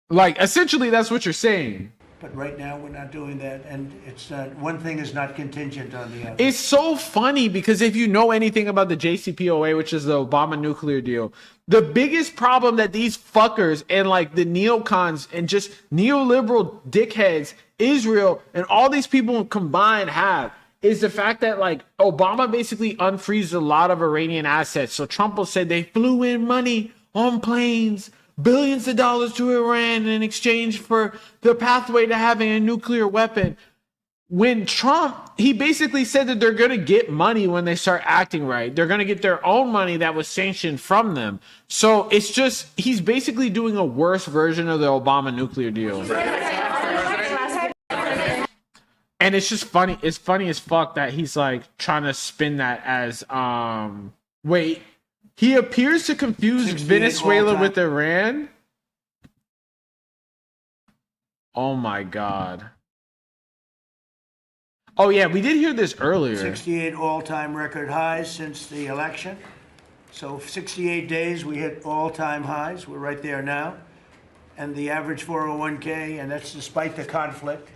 Like essentially that's what you're saying. But right now we're not doing that, and it's not, one thing is not contingent on the other. It's so funny because if you know anything about the JCPOA, which is the Obama nuclear deal, the biggest problem that these fuckers and like the neocons and just neoliberal dickheads, Israel, and all these people combined have is the fact that like Obama basically unfreezed a lot of Iranian assets. So Trump will say they flew in money on planes, billions of dollars to Iran in exchange for the pathway to having a nuclear weapon. When Trump, he basically said that they're going to get money when they start acting right. They're going to get their own money that was sanctioned from them. So it's just, he's basically doing a worse version of the Obama nuclear deal. And it's just funny. It's funny as fuck that he's like trying to spin that as, wait, he appears to confuse Venezuela with Iran. Oh my God. Oh yeah, we did hear this earlier. 68 all-time record highs since the election. So 68 days we hit all-time highs. We're right there now. And the average 401k, and that's despite the conflict.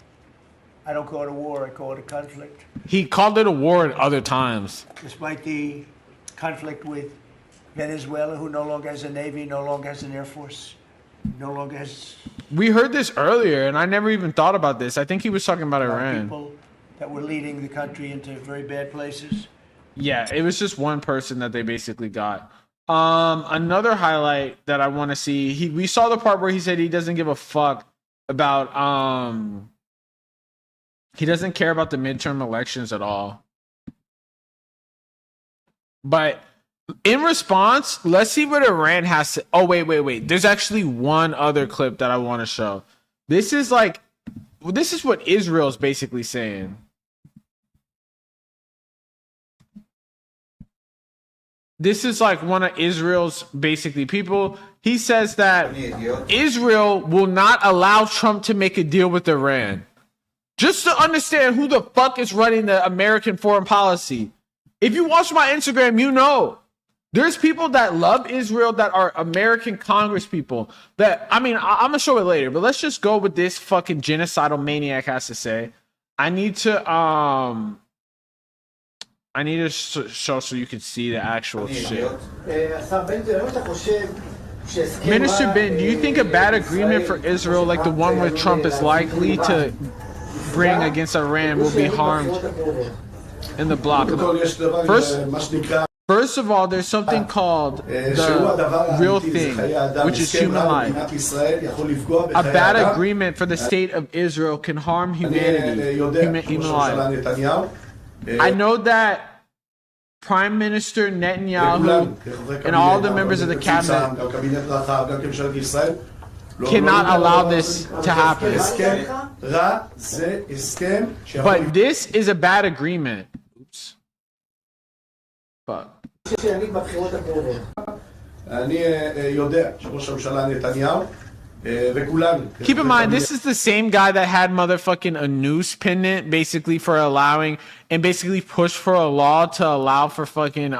I don't call it a war, I call it a conflict. He called it a war at other times. Despite the conflict with Venezuela, who no longer has a Navy, no longer has an Air Force, no longer has... We heard this earlier, and I never even thought about this. I think he was talking about Iran. People that were leading the country into very bad places. Yeah, it was just one person that they basically got. Another highlight that I want to see, we saw the part where he said he doesn't give a fuck about... he doesn't care about the midterm elections at all. But... in response, let's see what Iran has to... oh, wait. There's actually one other clip that I want to show. This is what Israel's basically saying. This is like one of Israel's basically people. He says that Israel will not allow Trump to make a deal with Iran. Just to understand who the fuck is running the American foreign policy. If you watch my Instagram, you know. There's people that love Israel that are American Congress people that, I mean, I'm going to show it later, but let's just go with this fucking genocidal maniac has to say. I need to show so you can see the actual shit. Minister Ben, do you think a bad agreement for Israel like the one with Trump is likely to bring against Iran will be harmed in the bloc? First of all, there's something called the real thing, which is human life. A bad agreement for the state of Israel can harm humanity, human life. I know that Prime Minister Netanyahu and all the members of the cabinet cannot allow this to happen. But this is a bad agreement. Oops. Fuck. Keep in mind, this is the same guy that had motherfucking a noose pendant basically for allowing and basically pushed for a law to allow for fucking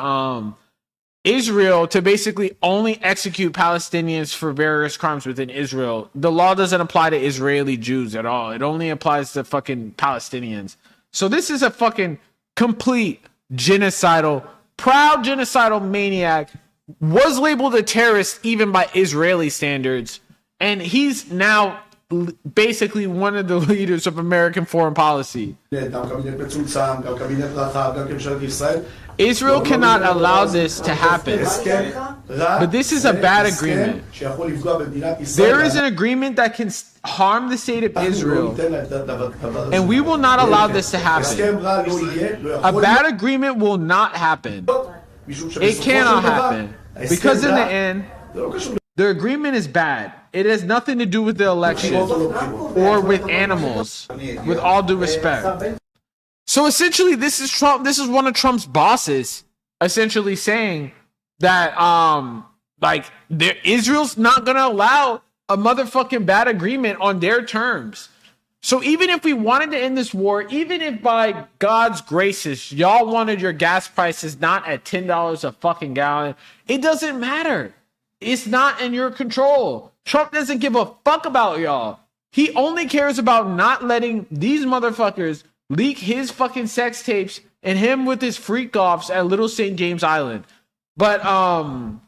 Israel to basically only execute Palestinians for various crimes within Israel. The law doesn't apply to Israeli Jews at all. It only applies to fucking Palestinians. So this is a fucking complete genocidal, proud genocidal maniac, was labeled a terrorist even by Israeli standards. And he's now basically one of the leaders of American foreign policy. Israel cannot allow this to happen. But this is a bad agreement. There is an agreement that can harm the state of Israel. And we will not allow this to happen. A bad agreement will not happen. It cannot happen. Because in the end, the agreement is bad. It has nothing to do with the election or with animals, with all due respect. So essentially, this is Trump. This is one of Trump's bosses essentially saying that, Israel's not going to allow a motherfucking bad agreement on their terms. So even if we wanted to end this war, even if by God's graces, y'all wanted your gas prices not at $10 a fucking gallon, it doesn't matter. It's not in your control. Trump doesn't give a fuck about y'all. He only cares about not letting these motherfuckers leak his fucking sex tapes and him with his freak offs at Little St. James Island. But on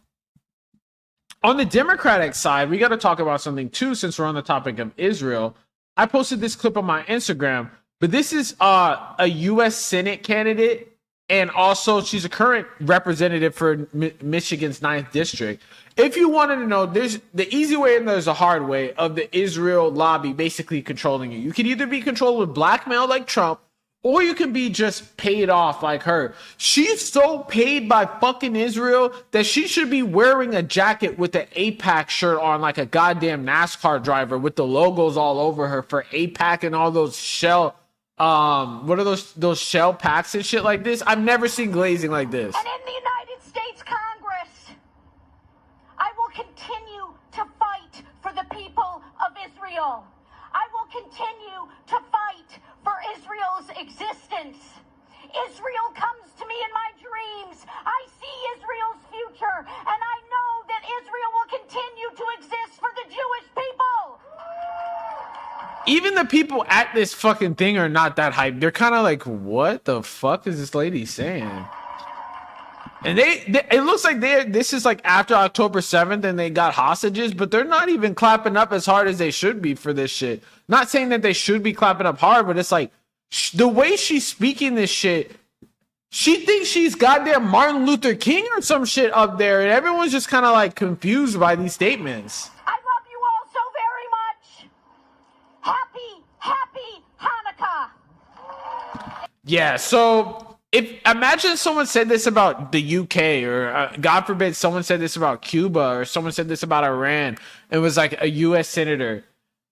the Democratic side, we got to talk about something too, since we're on the topic of Israel. I posted this clip on my Instagram, but this is a U.S. Senate candidate. And also, she's a current representative for Michigan's 9th District. If you wanted to know, there's the easy way and there's a hard way of the Israel lobby basically controlling you. You can either be controlled with blackmail like Trump, or you can be just paid off like her. She's so paid by fucking Israel that she should be wearing a jacket with the AIPAC shirt on like a goddamn NASCAR driver with the logos all over her for AIPAC and all those shell... what are those shell packs and shit like this? I've never seen glazing like this. And in the United States Congress, I will continue to fight for the people of Israel. I will continue to fight for Israel's existence. Israel comes to me in my dreams. I see Israel's future, and I know that Israel will continue to exist for the Jewish people. Even the people at this fucking thing are not that hyped. They're kind of like, what the fuck is this lady saying? And it looks like this is like after October 7th and they got hostages, but they're not even clapping up as hard as they should be for this shit. Not saying that they should be clapping up hard, but it's like the way she's speaking this shit, she thinks she's goddamn Martin Luther King or some shit up there, and everyone's just kind of like confused by these statements. I love you all so very much. Happy Hanukkah. Yeah, so imagine someone said this about the UK, or God forbid someone said this about Cuba, or someone said this about Iran. It was like a US senator.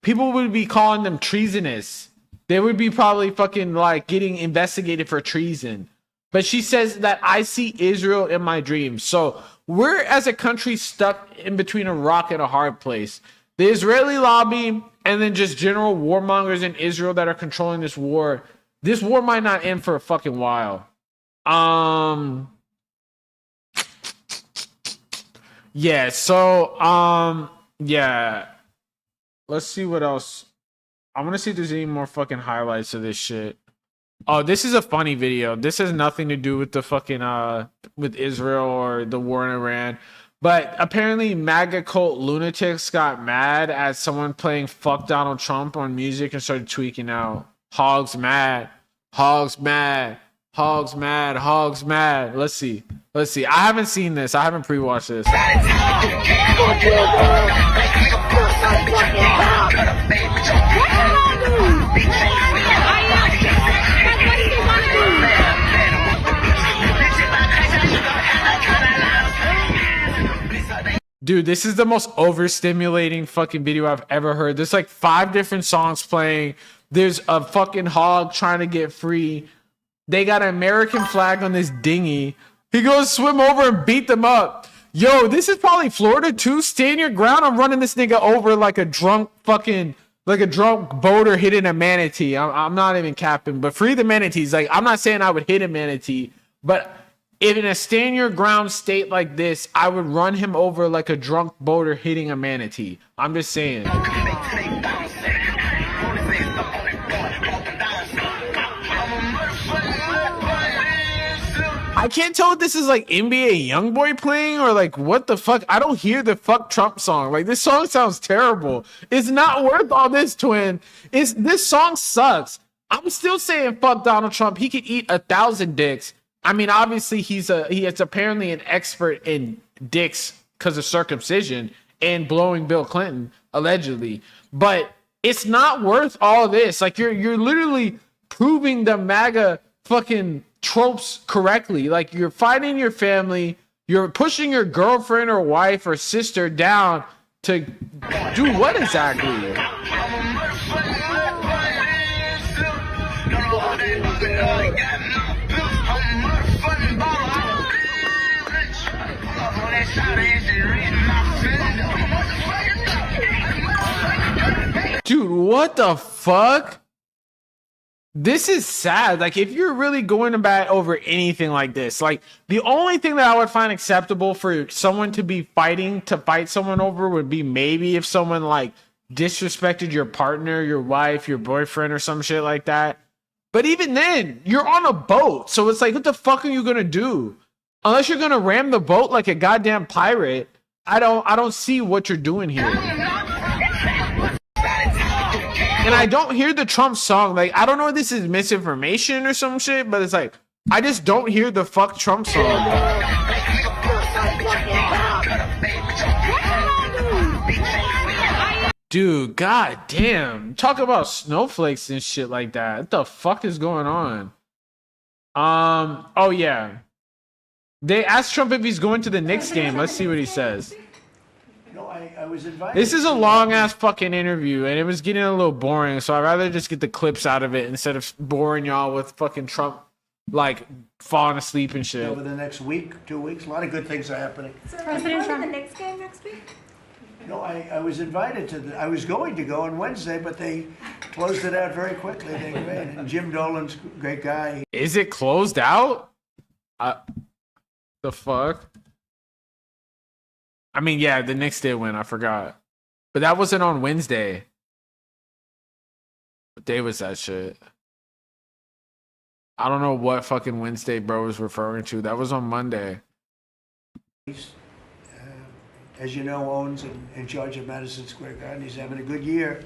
People would be calling them treasonous. They would be probably fucking like getting investigated for treason. But she says that I see Israel in my dreams. So we're as a country stuck in between a rock and a hard place. The Israeli lobby and then just general warmongers in Israel that are controlling this war. This war might not end for a fucking while. Yeah, so yeah. Let's see what else. I want to see if there's any more fucking highlights of this shit. Oh, this is a funny video. This has nothing to do with the fucking with Israel or the war in Iran. But apparently MAGA cult lunatics got mad at someone playing Fuck Donald Trump on music and started tweaking out. Hogs mad. Hogs mad. Hogs mad. Hogs mad. Let's see. Let's see. I haven't seen this. I haven't pre-watched this. Dude, this is the most overstimulating fucking video I've ever heard. There's like 5 different songs playing. There's a fucking hog trying to get free. They got an American flag on this dinghy. He goes swim over and beat them up. Yo, this is probably Florida too. Stand your ground. I'm running this nigga over like a drunk boater hitting a manatee. I'm not even capping, but free the manatees. Like, I'm not saying I would hit a manatee, but if in a stand your ground state like this, I would run him over like a drunk boater hitting a manatee. I'm just saying. I can't tell if this is like NBA Youngboy playing or like what the fuck. I don't hear the fuck Trump song. Like, this song sounds terrible. It's not worth all this, twin. This song sucks. I'm still saying fuck Donald Trump. He could eat 1,000 dicks. I mean, obviously he is apparently an expert in dicks because of circumcision and blowing Bill Clinton allegedly. But it's not worth all this. Like, you're literally proving the MAGA fucking tropes correctly. Like, you're fighting your family, you're pushing your girlfriend or wife or sister down to do what exactly? Dude, what the fuck? This is sad. Like, if you're really going to bat over anything like this, like, the only thing that I would find acceptable for someone to be fighting to fight someone over would be maybe if someone like disrespected your partner, your wife, your boyfriend, or some shit like that. But even then, you're on a boat, so it's like, what the fuck are you gonna do? Unless you're gonna ram the boat like a goddamn pirate, I don't see what you're doing here. And I don't hear the Trump song. Like, I don't know if this is misinformation or some shit, but it's like, I just don't hear the fuck Trump song. Dude, goddamn. Talk about snowflakes and shit like that. What the fuck is going on? Oh yeah. They asked Trump if he's going to the Knicks game. Let's see what he says. No, I was invited. This is a long ass fucking interview, and it was getting a little boring. So I'd rather just get the clips out of it instead of boring y'all with fucking Trump like falling asleep and shit. Over the next week, 2 weeks, a lot of good things are happening. So President Trump, the Knicks game next week? No, I was invited to I was going to go on Wednesday, but they closed it out very quickly. They great. And Jim Dolan's a great guy. Is it closed out? The fuck? I mean, yeah, the Knicks did win. I forgot. But that wasn't on Wednesday. What day was that shit? I don't know what fucking Wednesday bro was referring to. That was on Monday. As you know, owns and in charge of Madison Square Garden. He's having a good year.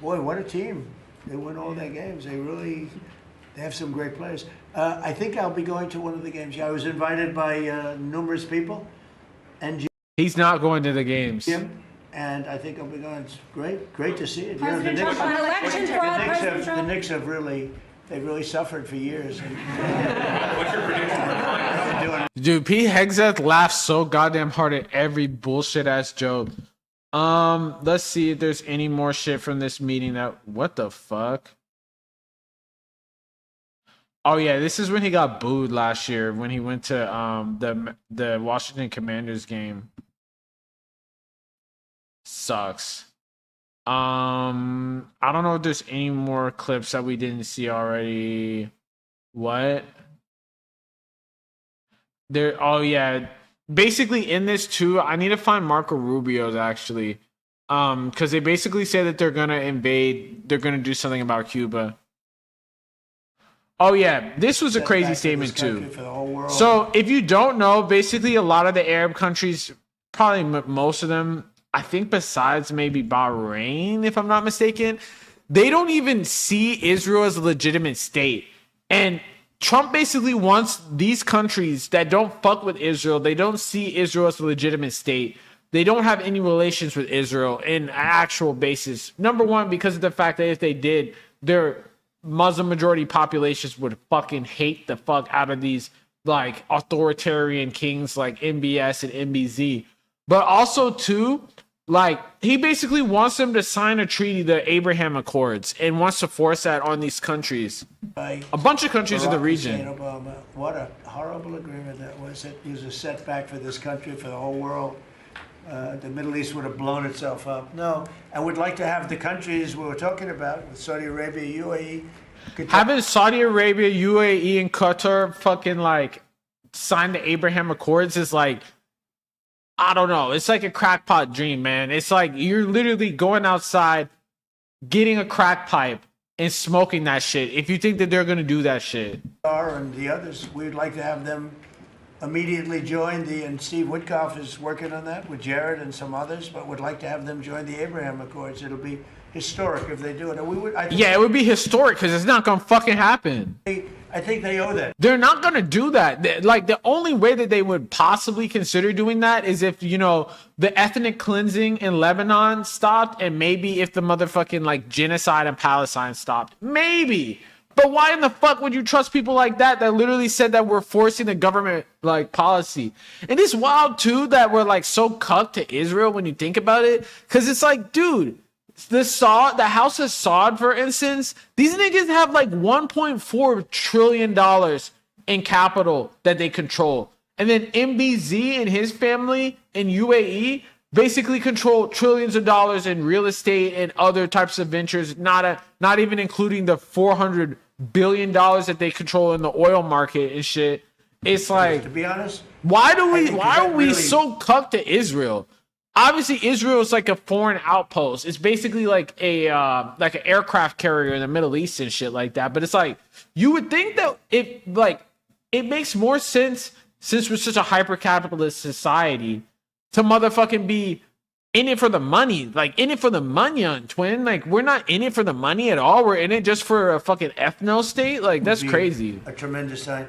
Boy, what a team. They win all their games. They have some great players. I think I'll be going to one of the games. Yeah, I was invited by numerous people. And he's not going to the games. Jim, and I think I'll be going. It's great to see it. President Trump, on election fraud, President Trump. The Knicks have really suffered for years. What's your prediction? Dude, Pete Hegseth laughs so goddamn hard at every bullshit ass joke. Let's see if there's any more shit from this meeting what the fuck? Oh yeah, this is when he got booed last year when he went to the Washington Commanders game. Sucks. I don't know if there's any more clips that we didn't see already. What? Oh yeah. Basically in this too, I need to find Marco Rubio's actually. Because they basically say that they're gonna invade, they're gonna do something about Cuba. Oh yeah, this was a crazy statement too. So if you don't know, basically a lot of the Arab countries, probably most of them, I think besides maybe Bahrain, if I'm not mistaken, they don't even see Israel as a legitimate state. And Trump basically wants these countries that don't fuck with Israel, they don't see Israel as a legitimate state, they don't have any relations with Israel in an actual basis. Number one, because of the fact that if they did, their Muslim majority populations would fucking hate the fuck out of these like authoritarian kings like MBS and MBZ. But also too, like he basically wants them to sign a treaty, the Abraham Accords, and wants to force that on these countries. A bunch of countries in the region. Obama, what a horrible agreement that was. It was a setback for this country, for the whole world. The Middle East would have blown itself up. No, I would like to have the countries we were talking about with Saudi Arabia, UAE. Having Saudi Arabia, UAE, and Qatar fucking like sign the Abraham Accords is like, I don't know. It's like a crackpot dream, man. It's like you're literally going outside, getting a crack pipe, and smoking that shit. If you think that they're gonna do that shit, and the others, we'd like to have them immediately join and Steve Witkoff is working on that with Jared and some others, but would like to have them join the Abraham Accords. It'll be historic if they do it. And we would. It would be historic because it's not gonna fucking happen. I think they owe that. They're not gonna do that. Like the only way that they would possibly consider doing that is if the ethnic cleansing in Lebanon stopped, and maybe if the motherfucking like genocide in Palestine stopped, maybe. But why in the fuck would you trust people like that literally said that we're forcing the government like policy? And it's wild too that we're like so cucked to Israel when you think about it, because it's like, dude. The House of Saud, for instance, these niggas have like $1.4 trillion in capital that they control. And then MBZ and his family in UAE basically control trillions of dollars in real estate and other types of ventures, not even including the $400 billion that they control in the oil market and shit. It's like, to be honest, why are we so cucked to Israel? Obviously, Israel is like a foreign outpost. It's basically like an aircraft carrier in the Middle East and shit like that. But it's like, you would think that it makes more sense, since we're such a hyper-capitalist society, to motherfucking be in it for the money. Like, in it for the money, on twin. Like, we're not in it for the money at all. We're in it just for a fucking ethno state. Like, that's crazy. A tremendous sign.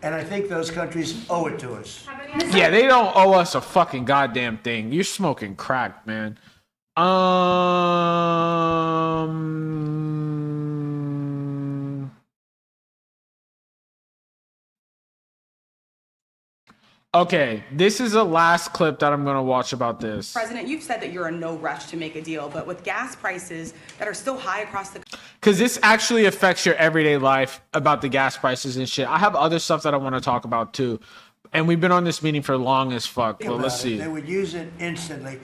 And I think those countries owe it to us. Yeah, they don't owe us a fucking goddamn thing. You're smoking crack, man. Okay, this is the last clip that I'm going to watch about this. President, you've said that you're in no rush to make a deal, but with gas prices that are still high across the country. Because this actually affects your everyday life about the gas prices and shit. I have other stuff that I want to talk about too. And we've been on this meeting for long as fuck. But let's see. They would use it instantly.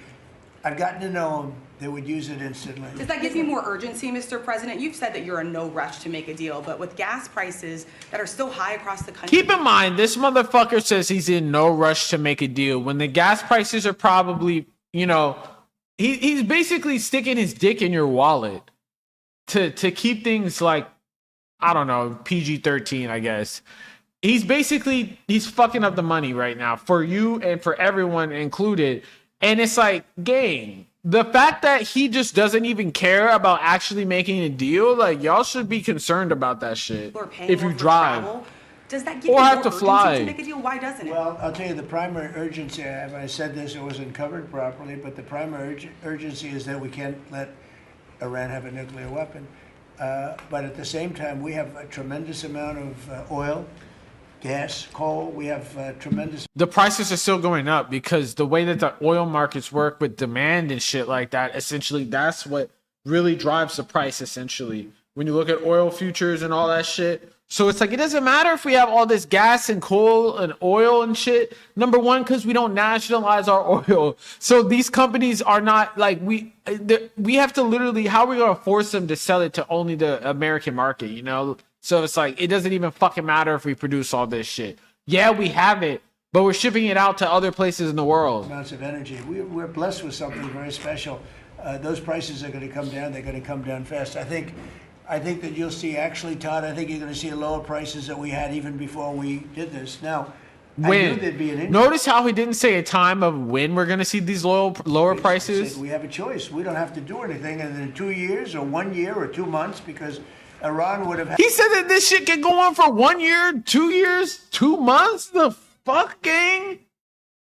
I've gotten to know them. They would use it instantly. Does that give you more urgency, Mr. President? You've said that you're in no rush to make a deal, but with gas prices that are still high across the country. Keep in mind, this motherfucker says he's in no rush to make a deal when the gas prices are probably, he's basically sticking his dick in your wallet to keep things like, I don't know, PG-13, I guess. He's fucking up the money right now for you and for everyone included. And it's like, gang, the fact that he just doesn't even care about actually making a deal, like, y'all should be concerned about that shit. If you drive. Travel. Does that give or you have more to urgency fly to make a deal? Why doesn't it? Well, I'll tell you the primary urgency. If I said this, it wasn't covered properly, but the primary urgency is that we can't let Iran have a nuclear weapon. But at the same time, we have a tremendous amount of oil, gas, coal. We have tremendous. The prices are still going up because the way that the oil markets work with demand and shit like that, essentially, that's what really drives the price, essentially. When you look at oil futures and all that shit. So it's like, it doesn't matter if we have all this gas and coal and oil and shit. Number one, because we don't nationalize our oil. So these companies are not like, we have to literally, how are we going to force them to sell it to only the American market, So it's like, it doesn't even fucking matter if we produce all this shit. Yeah, we have it, but we're shipping it out to other places in the world. Amounts of energy. We're blessed with something very special. Those prices are going to come down. They're going to come down fast. I think that you'll see, actually, Todd, I think you're going to see lower prices that we had even before we did this. Now, I knew there'd be an increase. Notice how he didn't say a time of when we're going to see these lower prices. We have a choice. We don't have to do anything in 2 years or 1 year or 2 months because Iran would have had. He said that this shit can go on for 1 year, 2 years, 2 months. The fuck, gang?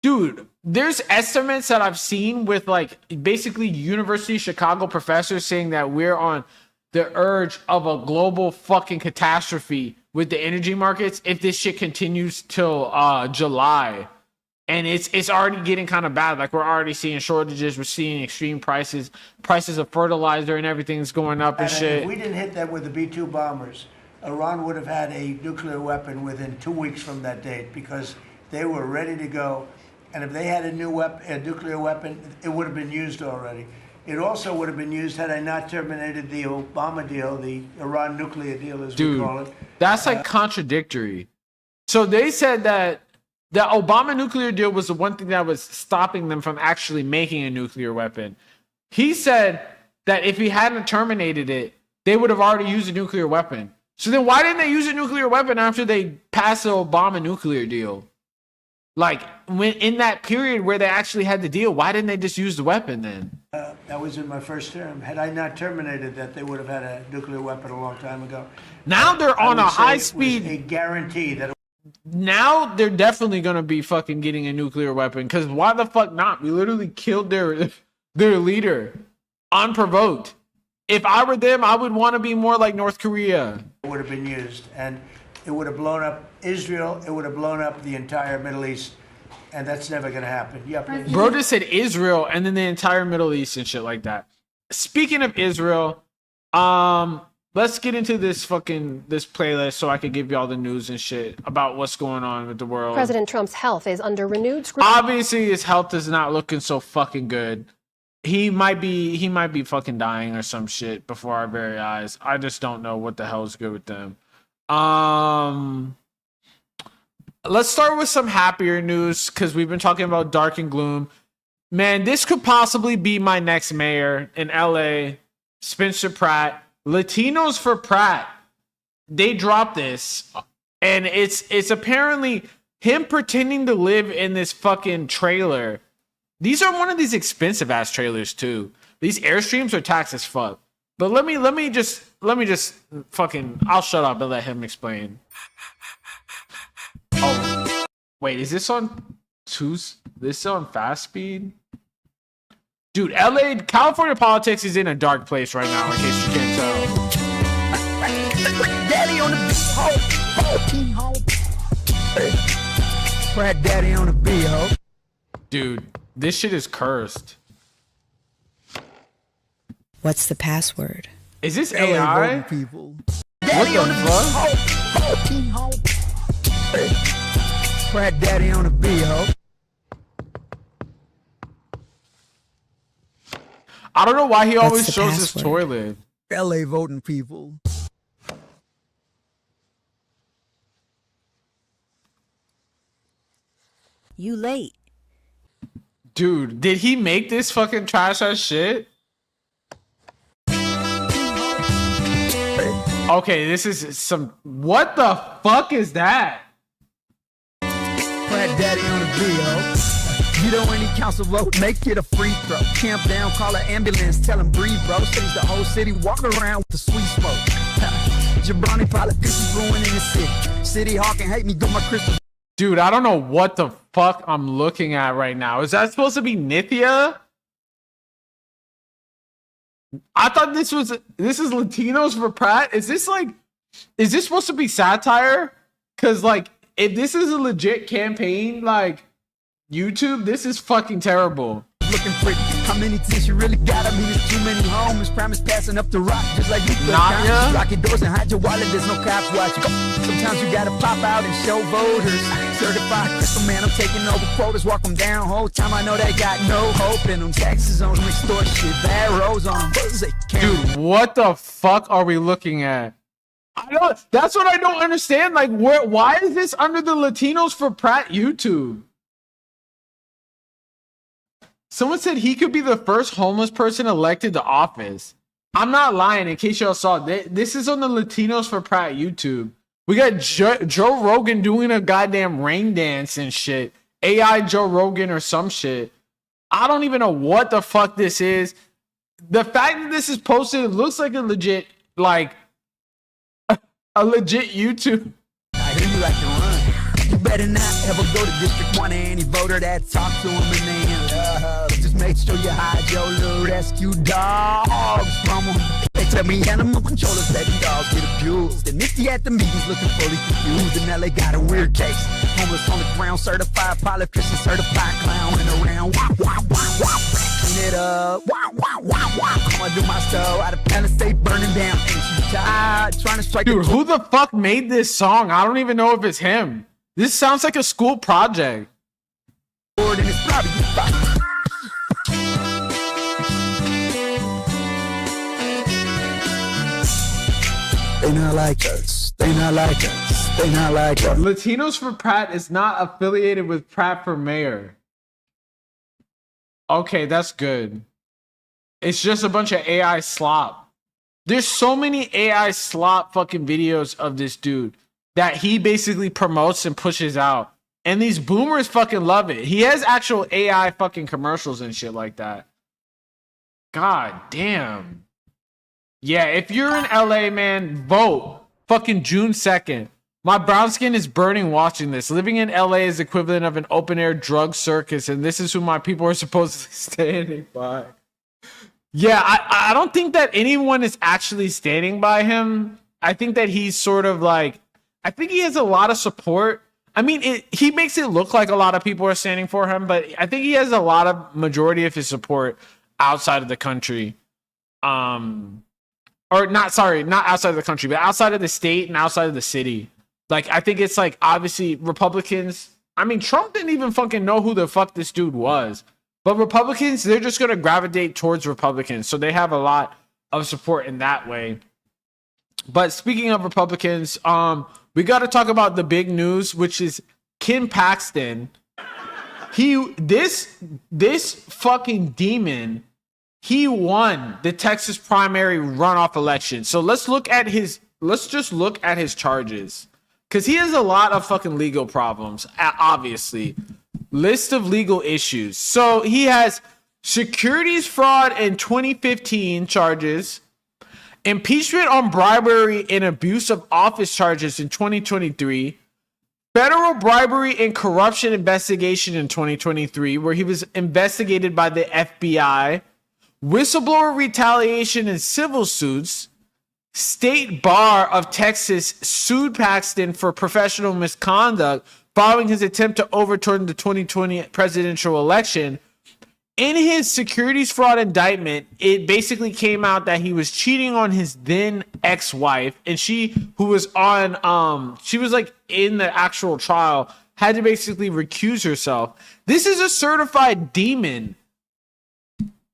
Dude, there's estimates that I've seen with like basically University of Chicago professors saying that we're on the urge of a global fucking catastrophe with the energy markets if this shit continues till July. And it's already getting kind of bad. Like, we're already seeing shortages. We're seeing extreme prices of fertilizer and everything's going up and shit. If we didn't hit them with the B-2 bombers, Iran would have had a nuclear weapon within 2 weeks from that date because they were ready to go. And if they had a nuclear weapon, it would have been used already. It also would have been used had I not terminated the Obama deal, the Iran nuclear deal, as we call it. That's like contradictory. So they said that the Obama nuclear deal was the one thing that was stopping them from actually making a nuclear weapon. He said that if he hadn't terminated it, they would have already used a nuclear weapon. So then why didn't they use a nuclear weapon after they passed the Obama nuclear deal? Like, when in that period where they actually had the deal, why didn't they just use the weapon then? That was in my first term. Had I not terminated that, they would have had a nuclear weapon a long time ago. Now they're on a high speed. A guarantee that. Now they're definitely gonna be fucking getting a nuclear weapon, because why the fuck not? We literally killed their leader unprovoked. If I were them, I would want to be more like North Korea. It would have been used, and it would have blown up Israel. It would have blown up the entire Middle East, and that's never going to happen. Yeah, please. Bro just said Israel and then the entire Middle East and shit like that. Speaking of Israel, let's get into this playlist so I could give you all the news and shit about what's going on with the world. President Trump's health is under renewed scrutiny. Obviously, his health is not looking so fucking good. He might be fucking dying or some shit before our very eyes. I just don't know what the hell is good with them. Let's start with some happier news, because we've been talking about dark and gloom. Man, this could possibly be my next mayor in LA, Spencer Pratt. Latinos for Pratt. They dropped this, and it's apparently him pretending to live in this fucking trailer. These are one of these expensive ass trailers too. These Airstreams are taxed as fuck. But let me just fucking, I'll shut up and let him explain. Oh, wait, is this on this is on fast speed? Dude, California politics is in a dark place right now, in case you can't tell. Daddy on the Pratt Daddy on the beat, ho. Dude, this shit is cursed. What's the password? Is this AI? People. What the fuck? Pratt Daddy on the beat, ho. I don't know why he always What's the shows his password? toilet. LA voting people. You late. Dude, did he make this fucking trash ass shit? Okay, this is some. What the fuck is that? Pratt Daddy on the beat, ho. You don't any council vote, make it a free throw. Camp down, call an ambulance, tell him breathe, bro. Change the whole city, walk around with the sweet smoke. Jabroni politicians ruining the city. City hawking hate me, got my crystal. Dude, I don't know what the fuck I'm looking at right now. Is that supposed to be Nithya? I thought this is Latinos for Pratt. Is this supposed to be satire? Because like, if this is a legit campaign, like YouTube, this is fucking terrible. Looking pretty. How many teeth you really got? I mean, it's too many homies. Promise passing up the rock, just like you. Nanya? Lock your doors and hide your wallet. There's no cops watching. Sometimes you gotta pop out and show voters. Certified crystal man, I'm taking over quotas. Walk them down. Whole time I know they got no hope in them. Taxes on them, extortion, bad roads on them. Dude, what the fuck are we looking at? That's what I don't understand. Like, why is this under the Latinos for Pratt YouTube? Someone said he could be the first homeless person elected to office. I'm not lying, in case y'all saw. This is on the Latinos for Pratt YouTube. We got Joe Rogan doing a goddamn rain dance and shit. AI Joe Rogan or some shit. I don't even know what the fuck this is. The fact that this is posted, it looks like a legit, like, A legit YouTube. I hear you like to run. You better not ever go to District 1 and any voter that talk to him and then just make sure you hide your little rescue dogs from them. They tell me animal controllers letting dogs get abused. And Misty at the meetings looking fully confused. And now they got a weird case. Homeless on the ground, certified politician, certified clown and around. Wah, wah, wah, wah. Clean it up. Wah, wah, wah, wah. I'ma do my stuff. Out of Palisade burning down. Ain't you tired? Trying to strike. Dude, who the fuck made this song? I don't even know if it's him. This sounds like a school project. And it's probably they not like us. They not like us. They not like us. Latinos for Pratt is not affiliated with Pratt for mayor. Okay, that's good. It's just a bunch of AI slop. There's so many AI slop fucking videos of this dude that he basically promotes and pushes out. And these boomers fucking love it. He has actual AI fucking commercials and shit like that. God damn. Yeah, if you're in LA, man, vote. Fucking June 2nd. My brown skin is burning watching this. Living in LA is equivalent of an open air drug circus, and this is who my people are supposedly standing by. Yeah, I don't think that anyone is actually standing by him. I think that he's sort of like, I think he has a lot of support. I mean, he makes it look like a lot of people are standing for him, but I think he has a lot of majority of his support outside of the country. Or not outside of the country, but outside of the state and outside of the city. Like, I think it's like, obviously, Republicans. I mean, Trump didn't even fucking know who the fuck this dude was. But Republicans, they're just going to gravitate towards Republicans. So they have a lot of support in that way. But speaking of Republicans, we got to talk about the big news, which is Ken Paxton. This fucking demon, he won the Texas primary runoff election. So let's just look at his charges. Because he has a lot of fucking legal problems, obviously. List of legal issues. So he has securities fraud in 2015 charges, impeachment on bribery and abuse of office charges in 2023, federal bribery and corruption investigation in 2023, where he was investigated by the FBI, whistleblower retaliation and civil suits. State Bar of Texas sued Paxton for professional misconduct following his attempt to overturn the 2020 presidential election. In his securities fraud indictment, it basically came out that he was cheating on his then ex-wife, and she, who was on, she was like in the actual trial, had to basically recuse herself. This is a certified demon.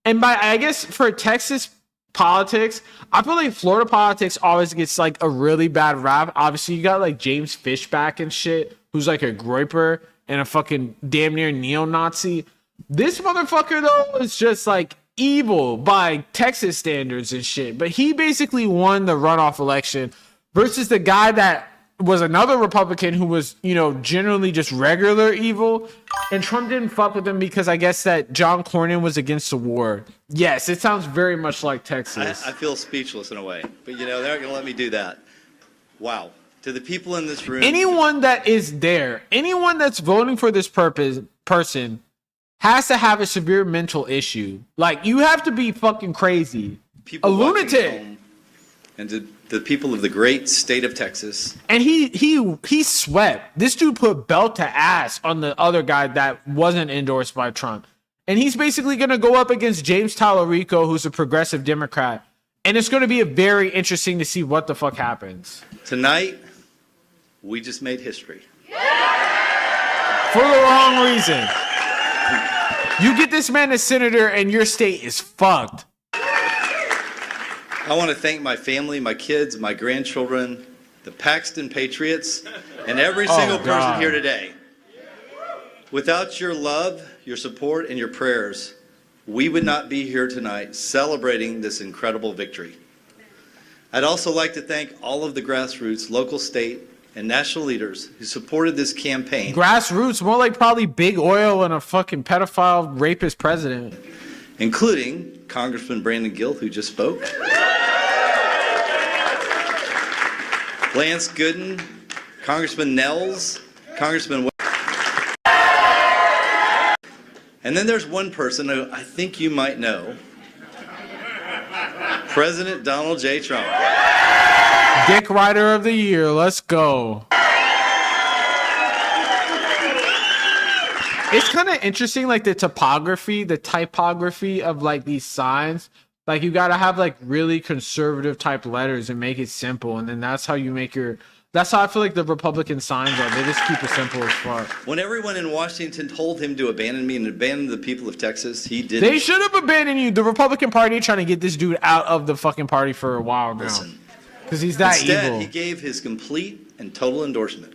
And by, I guess, for Texas politics, I feel like Florida politics always gets like a really bad rap. Obviously, you got like James Fishback and shit, who's like a groyper and a fucking damn near neo-Nazi. This motherfucker, though, is just like evil by Texas standards and shit. But he basically won the runoff election versus the guy that was another Republican who was, you know, generally just regular evil. And Trump didn't fuck with him because I guess that John Cornyn was against the war. Yes, it sounds very much like Texas. I feel speechless in a way. But, you know, they're not going to let me do that. Wow. To the people in this room. Anyone that is there, anyone that's voting for this person has to have a severe mental issue. Like, you have to be fucking crazy. People a lunatic. And to the people of the great state of Texas. And he swept. This dude put belt to ass on the other guy that wasn't endorsed by Trump. And he's basically going to go up against James Tallarico, who's a progressive Democrat. And it's going to be very interesting to see what the fuck happens. Tonight, we just made history. For the wrong reason. You get this man as senator and your state is fucked. I want to thank my family, my kids, my grandchildren, the Paxton Patriots, and every single person here today. Without your love, your support, and your prayers, we would not be here tonight celebrating this incredible victory. I'd also like to thank all of the grassroots, local, state, and national leaders who supported this campaign. Grassroots, more like probably big oil and a fucking pedophile rapist president. Including Congressman Brandon Gill, who just spoke. Lance Gooden, Congressman Nels, Congressman. And then there's one person who I think you might know, President Donald J. Trump. Dick Rider of the Year. Let's go. It's kind of interesting, like the typography of like these signs. Like you got to have like really conservative type letters and make it simple. And then that's how you make your, that's how I feel like the Republican signs are. They just keep it simple as fuck. When everyone in Washington told him to abandon me and abandon the people of Texas, he didn't. They should have abandoned you. The Republican Party trying to get this dude out of the fucking party for a while now. Because he's that Instead, evil. he gave his complete and total endorsement.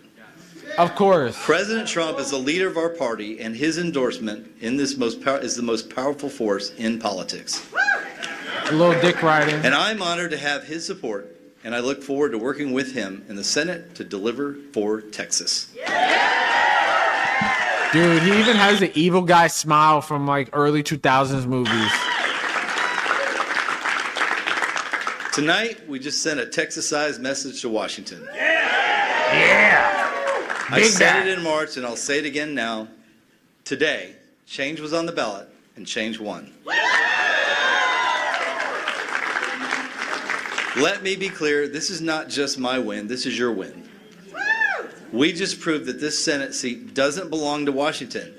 Of course. President Trump is the leader of our party, and his endorsement in this is the most powerful force in politics. A little dick riding. And I'm honored to have his support, and I look forward to working with him in the Senate to deliver for Texas. Dude, he even has the evil guy smile from like early 2000s movies. Tonight, we just sent a Texas-sized message to Washington. Yeah. I said it in March, and I'll say it again now. Today, change was on the ballot, and change won. Let me be clear, this is not just my win, this is your win. We just proved that this Senate seat doesn't belong to Washington.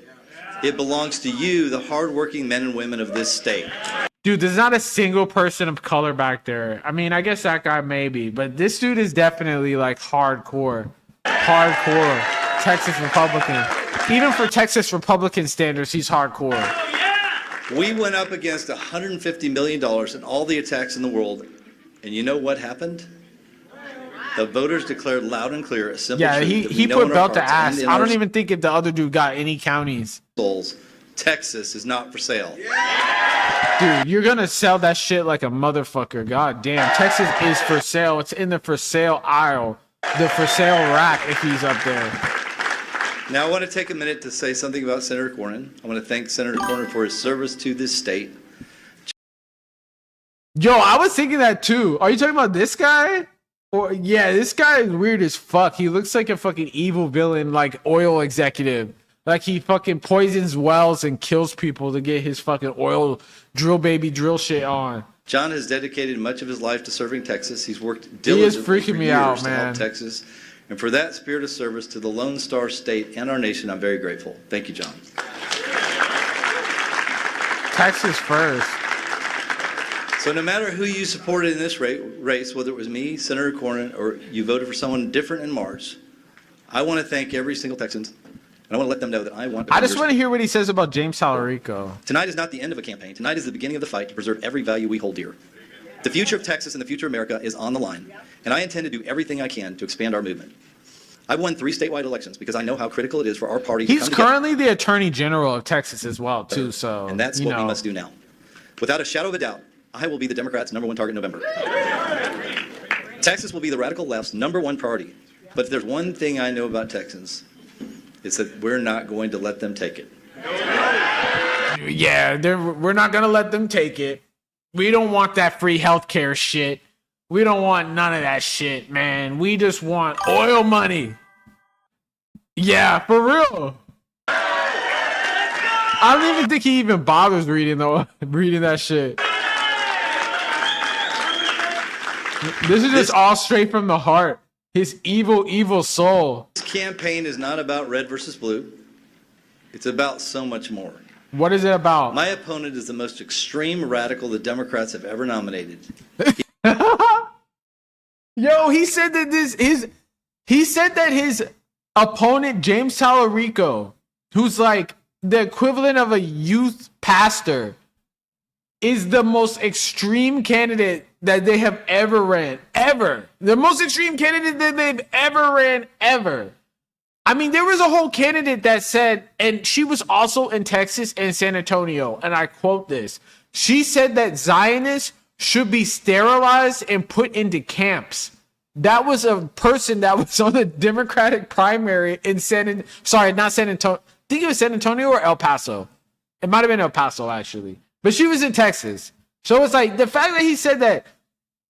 It belongs to you, the hardworking men and women of this state. Dude, there's not a single person of color back there. I mean, I guess that guy maybe, but this dude is definitely like hardcore Texas Republican. Even for Texas Republican standards, he's hardcore. We went up against $150 million in all the attacks in the world, and you know what happened? The voters declared loud and clear a simple truth. He put belt to ass. I don't even think if the other dude got any counties. Texas is not for sale. Dude, you're gonna sell that shit like a motherfucker. God damn. Texas is for sale. It's in the for sale aisle. The for sale rack if he's up there. Now I want to take a minute to say something about Senator Cornyn. I want to thank Senator Cornyn for his service to this state. Yo, I was thinking that too. Are you talking about this guy? Or yeah, this guy is weird as fuck. He looks like a fucking evil villain, like oil executive. Like he fucking poisons wells and kills people to get his fucking oil drill baby drill shit on. John has dedicated much of his life to serving Texas. He's worked diligently for years to help Texas. And for that spirit of service to the Lone Star State and our nation, I'm very grateful. Thank you, John. Texas first. So no matter who you supported in this race, whether it was me, Senator Cornyn, or you voted for someone different in March, I want to thank every single Texan. And I want to let them know that I just want to hear what he says about James Talarico. Tonight is not the end of a campaign. Tonight is the beginning of the fight to preserve every value we hold dear. The future of Texas and the future of America is on the line, and I intend to do everything I can to expand our movement. I've won 3 statewide elections because I know how critical it is for our party to come together. He's currently the Attorney General of Texas as well, too. So, and that's what we must do now. Without a shadow of a doubt, I will be the Democrats' #1 target in November. Texas will be the radical left's #1 priority. But if there's one thing I know about Texans, it's that we're not going to let them take it. Yeah, we're not going to let them take it. We don't want that free healthcare shit. We don't want none of that shit, man. We just want oil money. Yeah, for real. I don't even think he even bothers reading that shit. This is just all straight from the heart. His evil, evil soul. This campaign is not about red versus blue. It's about so much more. What is it about? My opponent is the most extreme radical the Democrats have ever nominated. Yo, he said that his opponent, James Talarico, who's like the equivalent of a youth pastor, is the most extreme candidate that they have ever ran. Ever. The most extreme candidate that they've ever ran, ever. I mean, there was a whole candidate that said, and she was also in Texas and San Antonio, and I quote this. She said that Zionists should be sterilized and put into camps. That was a person that was on the Democratic primary in not San Antonio. I think it was San Antonio or El Paso. It might have been El Paso, actually. But she was in Texas. So it's like the fact that he said that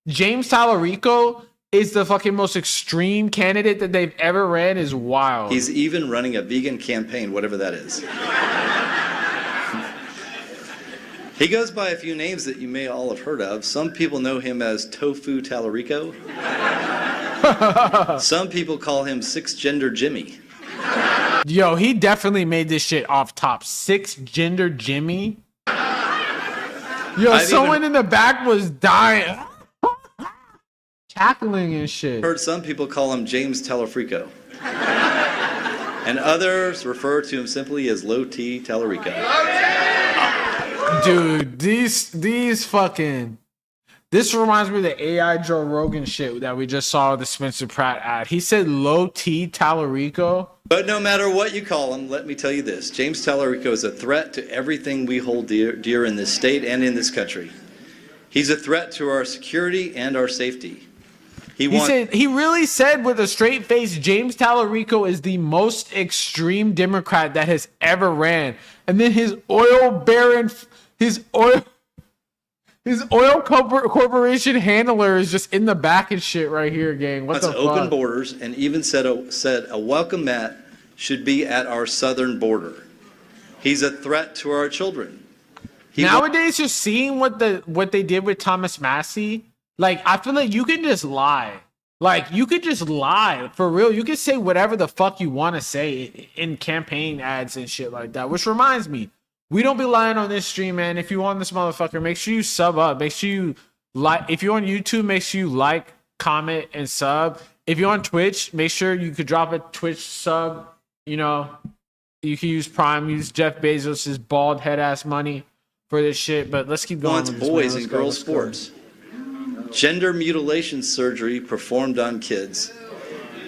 James Talarico is the fucking most extreme candidate that they've ever ran is wild. He's even running a vegan campaign, whatever that is. He goes by a few names that you may all have heard of. Some people know him as Tofu Tallarico. Some people call him Six Gender Jimmy. Yo, he definitely made this shit off top. Six Gender Jimmy. Yo, someone in the back was dying. Cackling and shit. Heard some people call him James Tallarico. And others refer to him simply as Low T Tallarico. Dude, these fucking... This reminds me of the AI Joe Rogan shit that we just saw with the Spencer Pratt ad. He said Low T Tallarico. But no matter what you call him, let me tell you this. James Tallarico is a threat to everything we hold dear in this state and in this country. He's a threat to our security and our safety. He really said with a straight face, James Tallarico is the most extreme Democrat that has ever ran. And then his oil baron, his oil corporation handler is just in the back and shit right here, gang. What the fuck? Open borders, and even said a welcome mat should be at our southern border. He's a threat to our children. Nowadays, just seeing what they did with Thomas Massey, like, I feel like you can just lie. Like, you could just lie for real. You can say whatever the fuck you want to say in campaign ads and shit like that. Which reminds me, we don't be lying on this stream, man. If you want this motherfucker, make sure you sub up. Make sure you like. If you're on YouTube, make sure you like, comment, and sub. If you're on Twitch, make sure you could drop a Twitch sub. You know, you can use Prime, use Jeff Bezos' bald head ass money for this shit. But let's keep going. Wants boys and girls sports. Gender mutilation surgery performed on kids.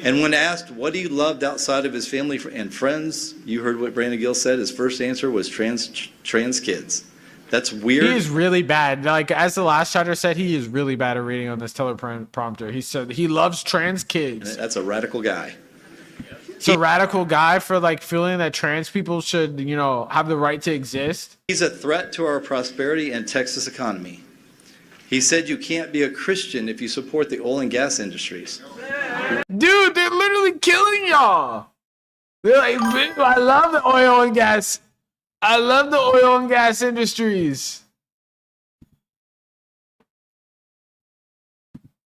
And when asked what he loved outside of his family and friends, you heard what Brandon Gill said. His first answer was trans kids. That's weird. He is really bad. Like, as the last chatter said, he is really bad at reading on this teleprompter. He said he loves trans kids. That's a radical guy. It's a radical guy for, like, feeling that trans people should, you know, have the right to exist. He's a threat to our prosperity and Texas economy. He said you can't be a Christian if you support the oil and gas industries. Dude, they're literally killing y'all. They're like, I love the oil and gas. I love the oil and gas industries.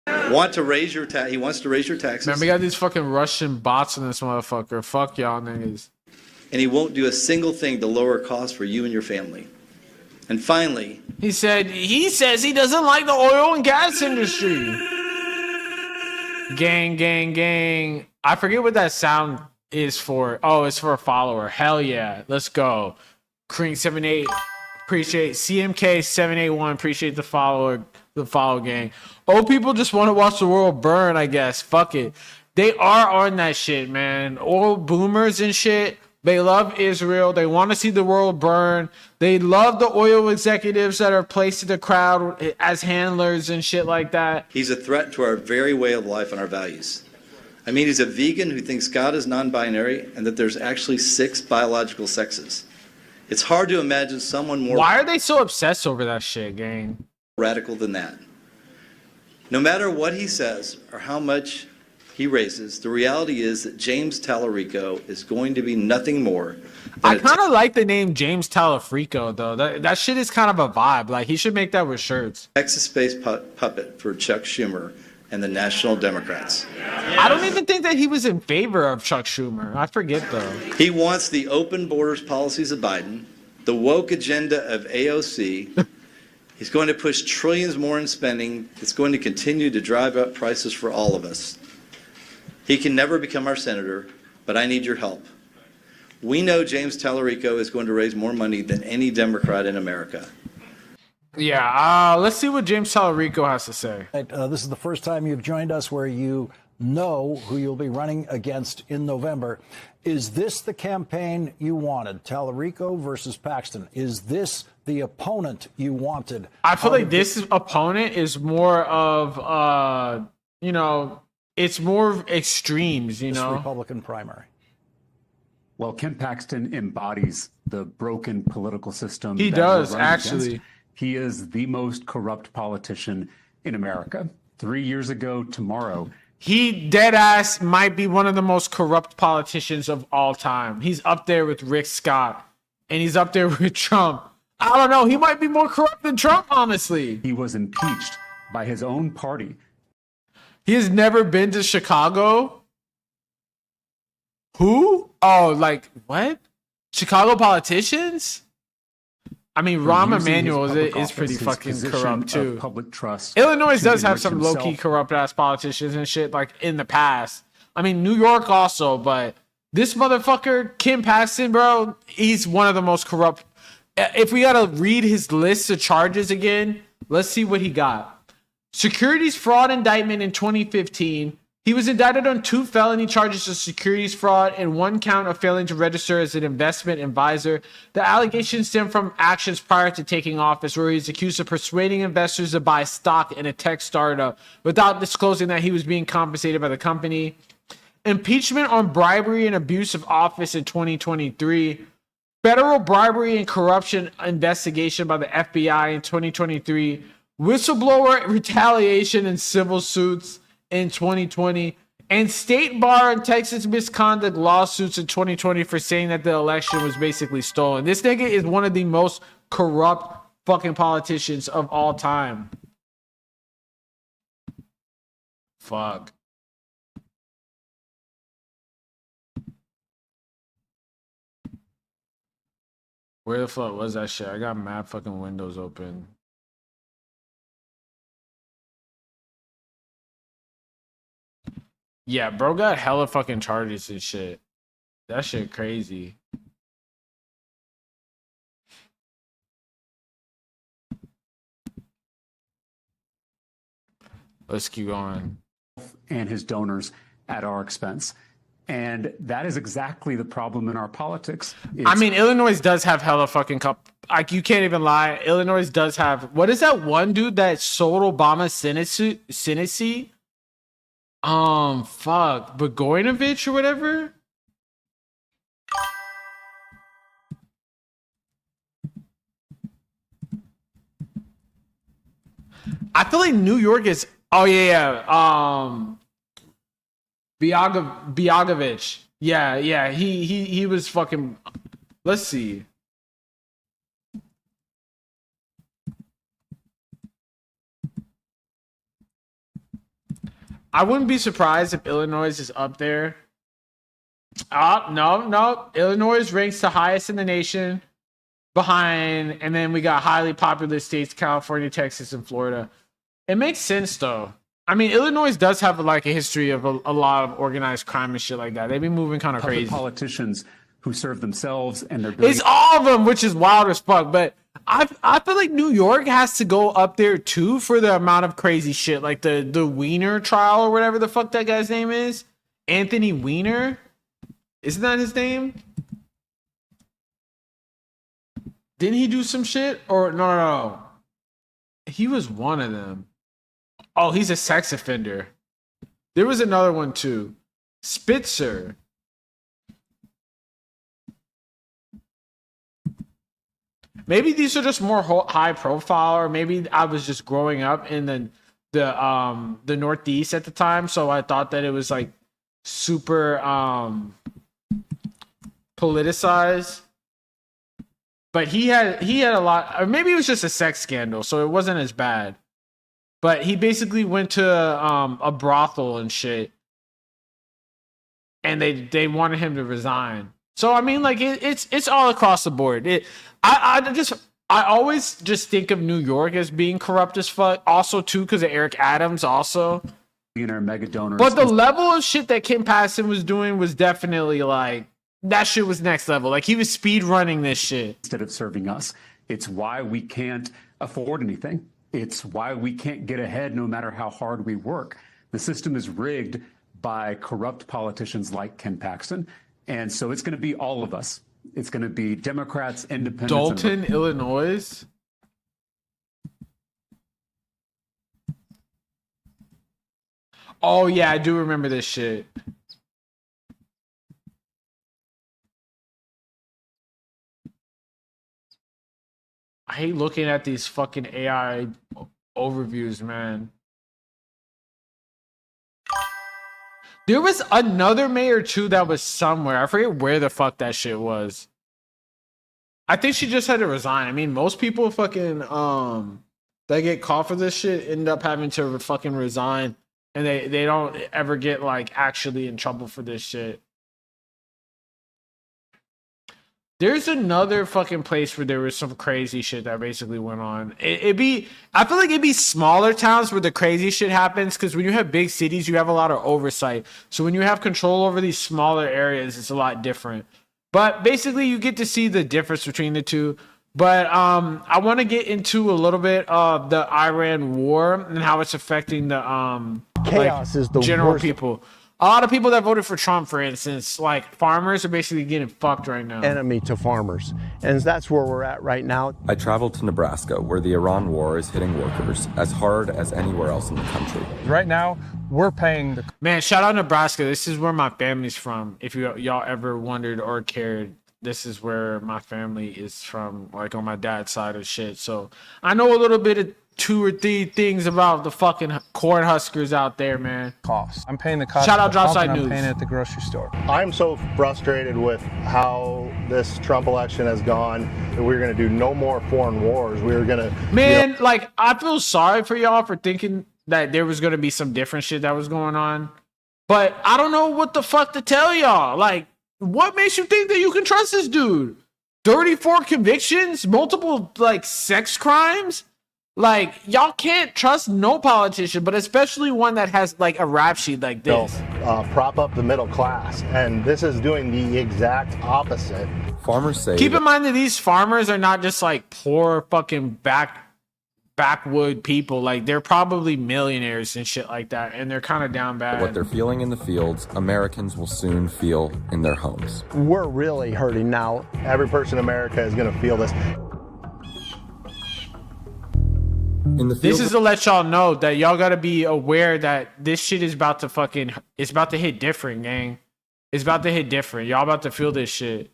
He wants to raise your taxes. Man, we got these fucking Russian bots in this motherfucker. Fuck y'all niggas. And he won't do a single thing to lower costs for you and your family. And finally, he says he doesn't like the oil and gas industry. Gang, gang, gang. I forget what that sound is for. Oh, it's for a follower. Hell yeah. Let's go. Krink78, appreciate CMK781, appreciate the follow gang. Old people just want to watch the world burn, I guess. Fuck it. They are on that shit, man. Old boomers and shit. They love Israel. They want to see the world burn. They love the oil executives that are placed in the crowd as handlers and shit like that. He's a threat to our very way of life and our values. I mean, he's a vegan who thinks God is non-binary and that there's actually 6 biological sexes. It's hard to imagine someone more... Why are they so obsessed over that shit, gang? ...radical than that. No matter what he says or how much he raises, the reality is that James Tallarico is going to be nothing more than I kind of like the name James Tallarico, though. That shit is kind of a vibe. Like, he should make that with shirts. Texas-based puppet for Chuck Schumer and the National Democrats. I don't even think that he was in favor of Chuck Schumer. I forget, though. He wants the open borders policies of Biden, the woke agenda of AOC. He's going to push trillions more in spending. It's going to continue to drive up prices for all of us. He can never become our senator, but I need your help. We know James Tallarico is going to raise more money than any Democrat in America. Yeah, let's see what James Tallarico has to say. This is the first time you've joined us where you know who you'll be running against in November. Is this the campaign you wanted? Tallarico versus Paxton. Is this the opponent you wanted? I feel like this opponent is more of, you know, it's more extremes, you know. Republican primary. Well, Ken Paxton embodies the broken political system. He does, actually. He is the most corrupt politician in America. 3 years ago tomorrow. He dead ass might be one of the most corrupt politicians of all time. He's up there with Rick Scott, and he's up there with Trump. I don't know. He might be more corrupt than Trump, honestly. He was impeached by his own party. He has never been to Chicago. Who? Oh, like what? Chicago politicians? I mean, Rahm Emanuel is pretty fucking corrupt too. Public trust. Illinois does have some low-key corrupt ass politicians and shit like in the past. I mean, New York also, but this motherfucker, Kim Paxton, bro, he's one of the most corrupt. If we gotta read his list of charges again, let's see what he got. Securities fraud indictment in 2015. He was indicted on 2 felony charges of securities fraud and 1 count of failing to register as an investment advisor. The allegations stem from actions prior to taking office, where he's accused of persuading investors to buy stock in a tech startup without disclosing that he was being compensated by the company. Impeachment on bribery and abuse of office in 2023. Federal bribery and corruption investigation by the FBI in 2023. Whistleblower retaliation and civil suits in 2020, and state bar and Texas misconduct lawsuits in 2020 for saying that the election was basically stolen. This nigga is one of the most corrupt fucking politicians of all time. Fuck. Where the fuck was that shit? I got mad fucking windows open. Yeah, bro got hella fucking charges and shit. That shit crazy. Let's keep going. And his donors at our expense. And that is exactly the problem in our politics. I mean, Illinois does have hella fucking like, you can't even lie. Illinois does have, what is that one dude that sold Obama Senate seat? Fuck, Bogdanovich or whatever. I feel like New York is. Oh yeah. Bogdanovich. Yeah. He was fucking. Let's see. I wouldn't be surprised if Illinois is up there. No. Illinois ranks the highest in the nation, behind, and then we got highly populous states: California, Texas, and Florida. It makes sense though. I mean, Illinois does have like a history of a lot of organized crime and shit like that. They've been moving kind of crazy. Politicians who serve themselves and their. It's all of them, which is wild as fuck. But I feel like New York has to go up there too for the amount of crazy shit, like the Weiner trial or whatever the fuck that guy's name is. Anthony Weiner, isn't that his name? Didn't he do some shit? Or no. He was one of them. Oh, he's a sex offender. There was another one too. Spitzer. Maybe these are just more high profile, or maybe I was just growing up in the Northeast at the time, so I thought that it was like super politicized. But he had a lot, or maybe it was just a sex scandal, so it wasn't as bad. But he basically went to a brothel and shit, and they wanted him to resign. So I mean, like it's all across the board. I always just think of New York as being corrupt as fuck. Also too, because of Eric Adams. Also, mega donors. But the level of shit that Kim Paxton was doing was definitely like, that shit was next level. Like, he was speed running this shit instead of serving us. It's why we can't afford anything. It's why we can't get ahead no matter how hard we work. The system is rigged by corrupt politicians like Ken Paxton. And so it's going to be all of us. It's going to be Democrats, independents. Dalton, Illinois. Oh, yeah, I do remember this shit. I hate looking at these fucking AI overviews, man. There was another mayor too that was somewhere. I forget where the fuck that shit was. I think she just had to resign. I mean, most people fucking that get caught for this shit end up having to fucking resign, and they don't ever get like actually in trouble for this shit. There's another fucking place where there was some crazy shit that basically went on. I feel like it'd be smaller towns where the crazy shit happens, because when you have big cities, you have a lot of oversight. So when you have control over these smaller areas, it's a lot different. But basically, you get to see the difference between the two. But I want to get into a little bit of the Iran war and how it's affecting the chaos is the general worst. people. A lot of people that voted for Trump, for instance, like farmers, are basically getting fucked right now. Enemy to farmers. And that's where we're at right now. I traveled to Nebraska, where the Iran war is hitting workers as hard as anywhere else in the country. Right now, we're paying the... Man, shout out Nebraska. This is where my family's from. If y'all ever wondered or cared, this is where my family is from, like on my dad's side of shit. So I know a little bit of 2 or 3 things about the fucking corn huskers out there, man. Cost. I'm paying the cost. Shout out of the pump, Dropside and News. I'm paying it at the grocery store. I'm so frustrated with how this Trump election has gone that we're going to do no more foreign wars. We're going to... Man, like, I feel sorry for y'all for thinking that there was going to be some different shit that was going on. But I don't know what the fuck to tell y'all. Like, what makes you think that you can trust this dude? 34 convictions? Multiple, like, sex crimes? Like, y'all can't trust no politician, but especially one that has, like, a rap sheet like this. Prop up the middle class, and this is doing the exact opposite. Farmers say... Keep in mind that these farmers are not just, like, poor fucking backwood people. Like, they're probably millionaires and shit like that, and they're kind of down bad. What they're feeling in the fields, Americans will soon feel in their homes. We're really hurting now. Every person in America is going to feel this. This is to let y'all know that y'all gotta be aware that this shit is about to it's about to hit different, gang. It's about to hit different. Y'all about to feel this shit.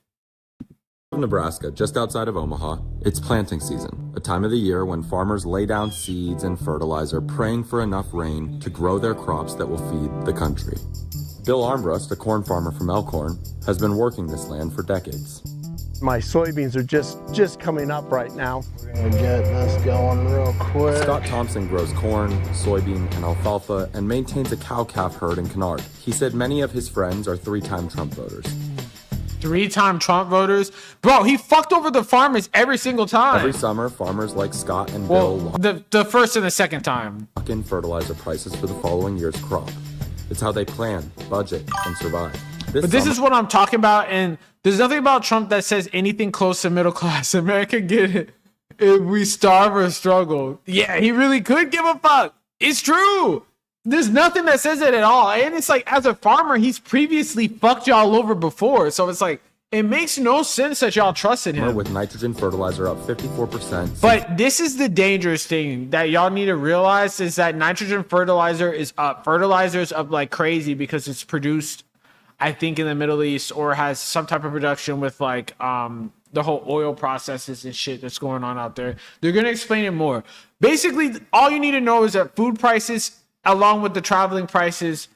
Nebraska, just outside of Omaha, it's planting season, a time of the year when farmers lay down seeds and fertilizer, praying for enough rain to grow their crops that will feed the country. Bill Armbrust, a corn farmer from Elkhorn, has been working this land for decades. My soybeans are just coming up right now. We're going to get this going real quick. Scott Thompson grows corn, soybean, and alfalfa and maintains a cow-calf herd in Kennard. He said many of his friends are 3-time Trump voters. 3-time Trump voters? Bro, he fucked over the farmers every single time. Every summer, farmers like Scott and Bill lock the first and the second time. in fertilizer prices for the following year's crop. It's how they plan, budget, and survive. This is what I'm talking about, and there's nothing about Trump that says anything close to middle class America get it if we starve or struggle. Yeah, he really could give a fuck. It's true. There's nothing that says it at all. And it's like, as a farmer, he's previously fucked y'all over before. So it's like, it makes no sense that y'all trusted him. With nitrogen fertilizer up 54%. But this is the dangerous thing that y'all need to realize is that nitrogen fertilizer is up. Fertilizer's up like crazy because it's produced, I think, in the Middle East, or has some type of production with like the whole oil processes and shit that's going on out there. They're going to explain it more. Basically, all you need to know is that food prices, along with the traveling prices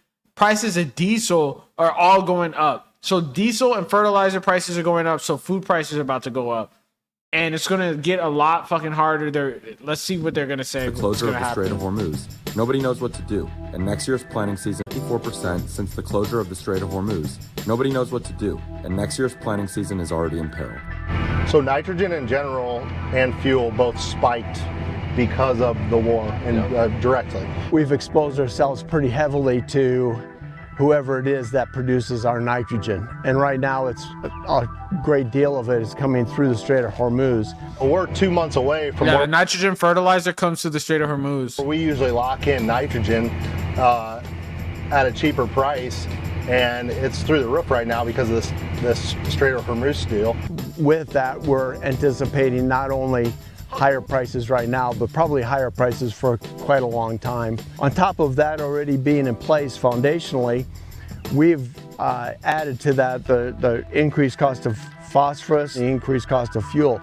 of diesel are all going up. So diesel and fertilizer prices are going up. So food prices are about to go up. And it's going to get a lot fucking harder. Let's see what they're going to say. The closure of the Strait of Hormuz. Nobody knows what to do. And next year's planting season, 54% since the closure of the Strait of Hormuz. Nobody knows what to do. And next year's planting season is already in peril. So nitrogen in general and fuel both spiked because of the war and directly. We've exposed ourselves pretty heavily to whoever it is that produces our nitrogen. And right now it's a great deal of it is coming through the Strait of Hormuz. We're 2 months away from the nitrogen fertilizer comes to the Strait of Hormuz. We usually lock in nitrogen at a cheaper price, and it's through the roof right now because of this Strait of Hormuz deal. With that, we're anticipating not only higher prices right now, but probably higher prices for quite a long time. On top of that already being in place foundationally, we've added to that the increased cost of phosphorus, the increased cost of fuel.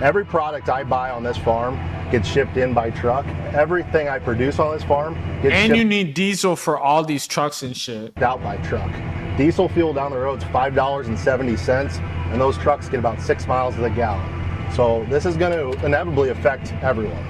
Every product I buy on this farm gets shipped in by truck. Everything I produce on this farm gets And shipped you need diesel for all these trucks and shit. out by truck. Diesel fuel down the road is $5.70, and those trucks get about 6 miles to the gallon. So this is going to inevitably affect everyone.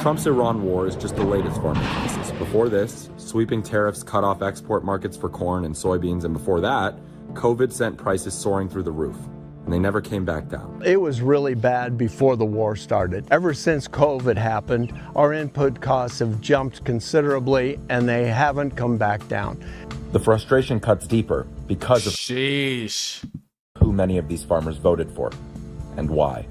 Trump's Iran war is just the latest farming crisis. Before this, sweeping tariffs cut off export markets for corn and soybeans, and before that, COVID sent prices soaring through the roof, and they never came back down. It was really bad before the war started. Ever since COVID happened, our input costs have jumped considerably, and they haven't come back down. The frustration cuts deeper because of who many of these farmers voted for and why.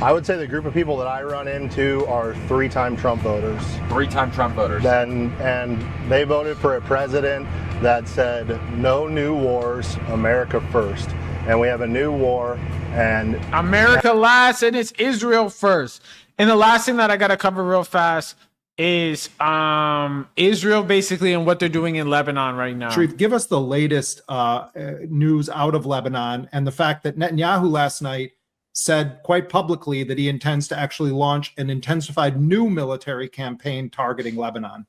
I would say the group of people that I run into are three-time Trump voters. Three-time Trump voters. And they voted for a president that said, no new wars, America first. And we have a new war, and America last, and it's Israel first. And the last thing that I got to cover real fast is Israel basically and what they're doing in Lebanon right now. Sharif, give us the latest news out of Lebanon and the fact that Netanyahu last night said quite publicly that he intends to actually launch an intensified new military campaign targeting Lebanon.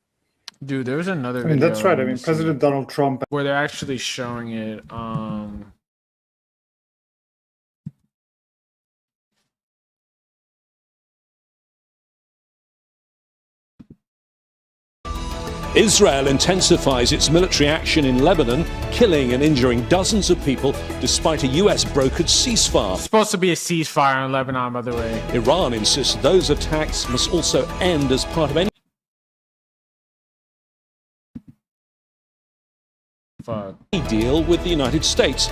Dude, there's another I mean, video. that's right. I mean, President Donald Trump. Where they're actually showing it. Israel intensifies its military action in Lebanon, killing and injuring dozens of people despite a US-brokered ceasefire. It's supposed to be a ceasefire in Lebanon, by the way. Iran insists those attacks must also end as part of any deal with the United States.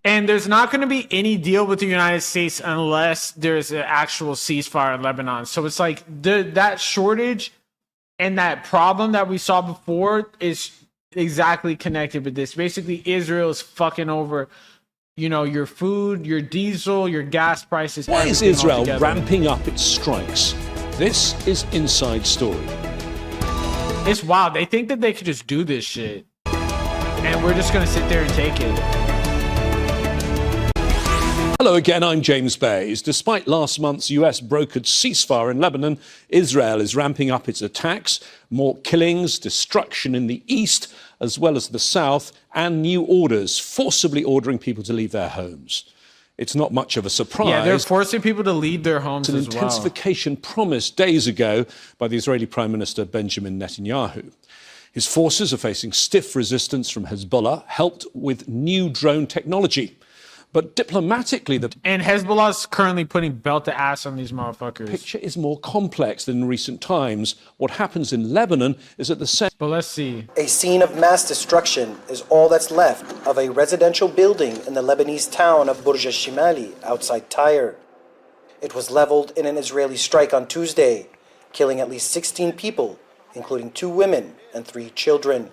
And there's not going to be any deal with the United States unless there's an actual ceasefire in Lebanon. So it's like that shortage and that problem that we saw before is exactly connected with this. Basically, Israel is fucking over, your food, your diesel, your gas prices. Why is Israel ramping up its strikes? This is Inside Story. It's wild. They think that they could just do this shit. And we're just going to sit there and take it. Hello again, I'm James Bays. Despite last month's US-brokered ceasefire in Lebanon, Israel is ramping up its attacks, more killings, destruction in the east, as well as the south, and new orders, forcibly ordering people to leave their homes. It's not much of a surprise. Yeah, they're forcing people to leave their homes as well. It's an intensification promised days ago by the Israeli Prime Minister Benjamin Netanyahu. His forces are facing stiff resistance from Hezbollah, helped with new drone technology. But diplomatically, and Hezbollah's currently putting belt to ass on these motherfuckers. The picture is more complex than in recent times. What happens in Lebanon is at the center. But let's see. A scene of mass destruction is all that's left of a residential building in the Lebanese town of Burj al-Shimali outside Tyre. It was leveled in an Israeli strike on Tuesday, killing at least 16 people, including 2 women and 3 children.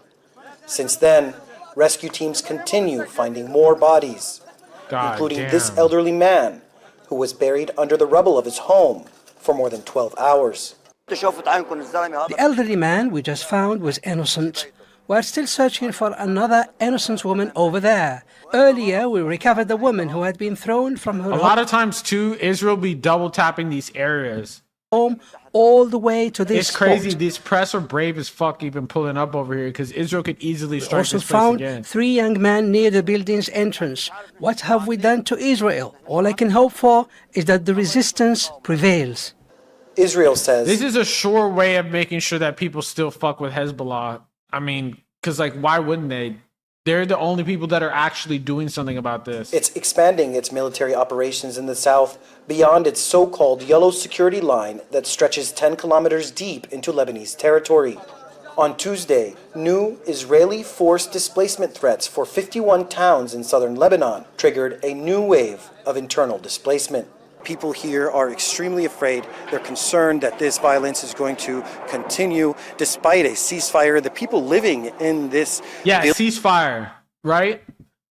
Since then, rescue teams continue finding more bodies. Including this elderly man who was buried under the rubble of his home for more than 12 hours. The elderly man we just found was innocent. We're still searching for another innocent woman over there. Earlier, we recovered the woman who had been thrown from her home. A lot of times, too, Israel be double tapping these areas. Home all the way to this It's crazy. spot. These press are brave as fuck even pulling up over here because Israel could easily strike Also this place found again. 3 young men near the building's entrance. What have we done to Israel? All I can hope for is that the resistance prevails. Israel says this is a sure way of making sure that people still fuck with Hezbollah. I mean, because why wouldn't they? They're the only people that are actually doing something about this. It's expanding its military operations in the south beyond its so-called yellow security line that stretches 10 kilometers deep into Lebanese territory. On Tuesday, new Israeli forced displacement threats for 51 towns in southern Lebanon triggered a new wave of internal displacement. People here are extremely afraid. They're concerned that this violence is going to continue despite a ceasefire. The people living in this ceasefire, right?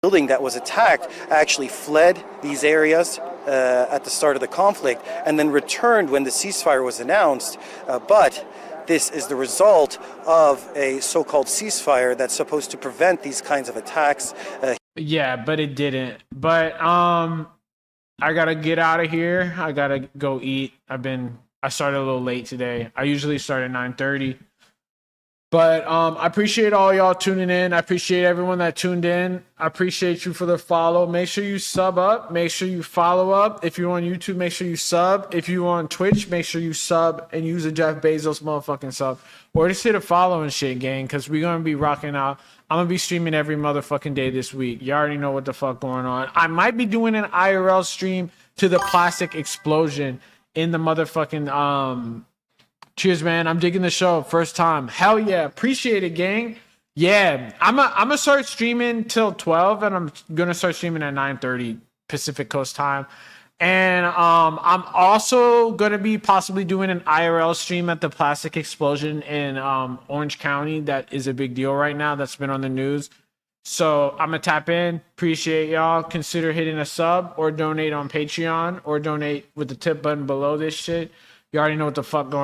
Building that was attacked actually fled these areas at the start of the conflict and then returned when the ceasefire was announced. But this is the result of a so-called ceasefire that's supposed to prevent these kinds of attacks. Yeah, but it didn't. But I gotta get out of here. I gotta go eat. I've been I started a little late today. I usually start at 9:30. But I appreciate all y'all tuning in. I appreciate everyone that tuned in. I appreciate you for the follow. Make sure you sub up. Make sure you follow up. If you're on YouTube, make sure you sub. If you're on Twitch, make sure you sub and use a Jeff Bezos motherfucking sub. Or just hit a follow and shit, gang, because we're going to be rocking out. I'm going to be streaming every motherfucking day this week. You already know what the fuck going on. I might be doing an IRL stream to the plastic explosion in the motherfucking... Cheers, man. I'm digging the show. First time. Hell yeah. Appreciate it, gang. Yeah. I'm gonna start streaming till 12, and I'm going to start streaming at 9:30 Pacific Coast time. And I'm also going to be possibly doing an IRL stream at the plastic explosion in Orange County. That is a big deal right now. That's been on the news. So I'm going to tap in. Appreciate y'all. Consider hitting a sub or donate on Patreon or donate with the tip button below this shit. You already know what the fuck going on.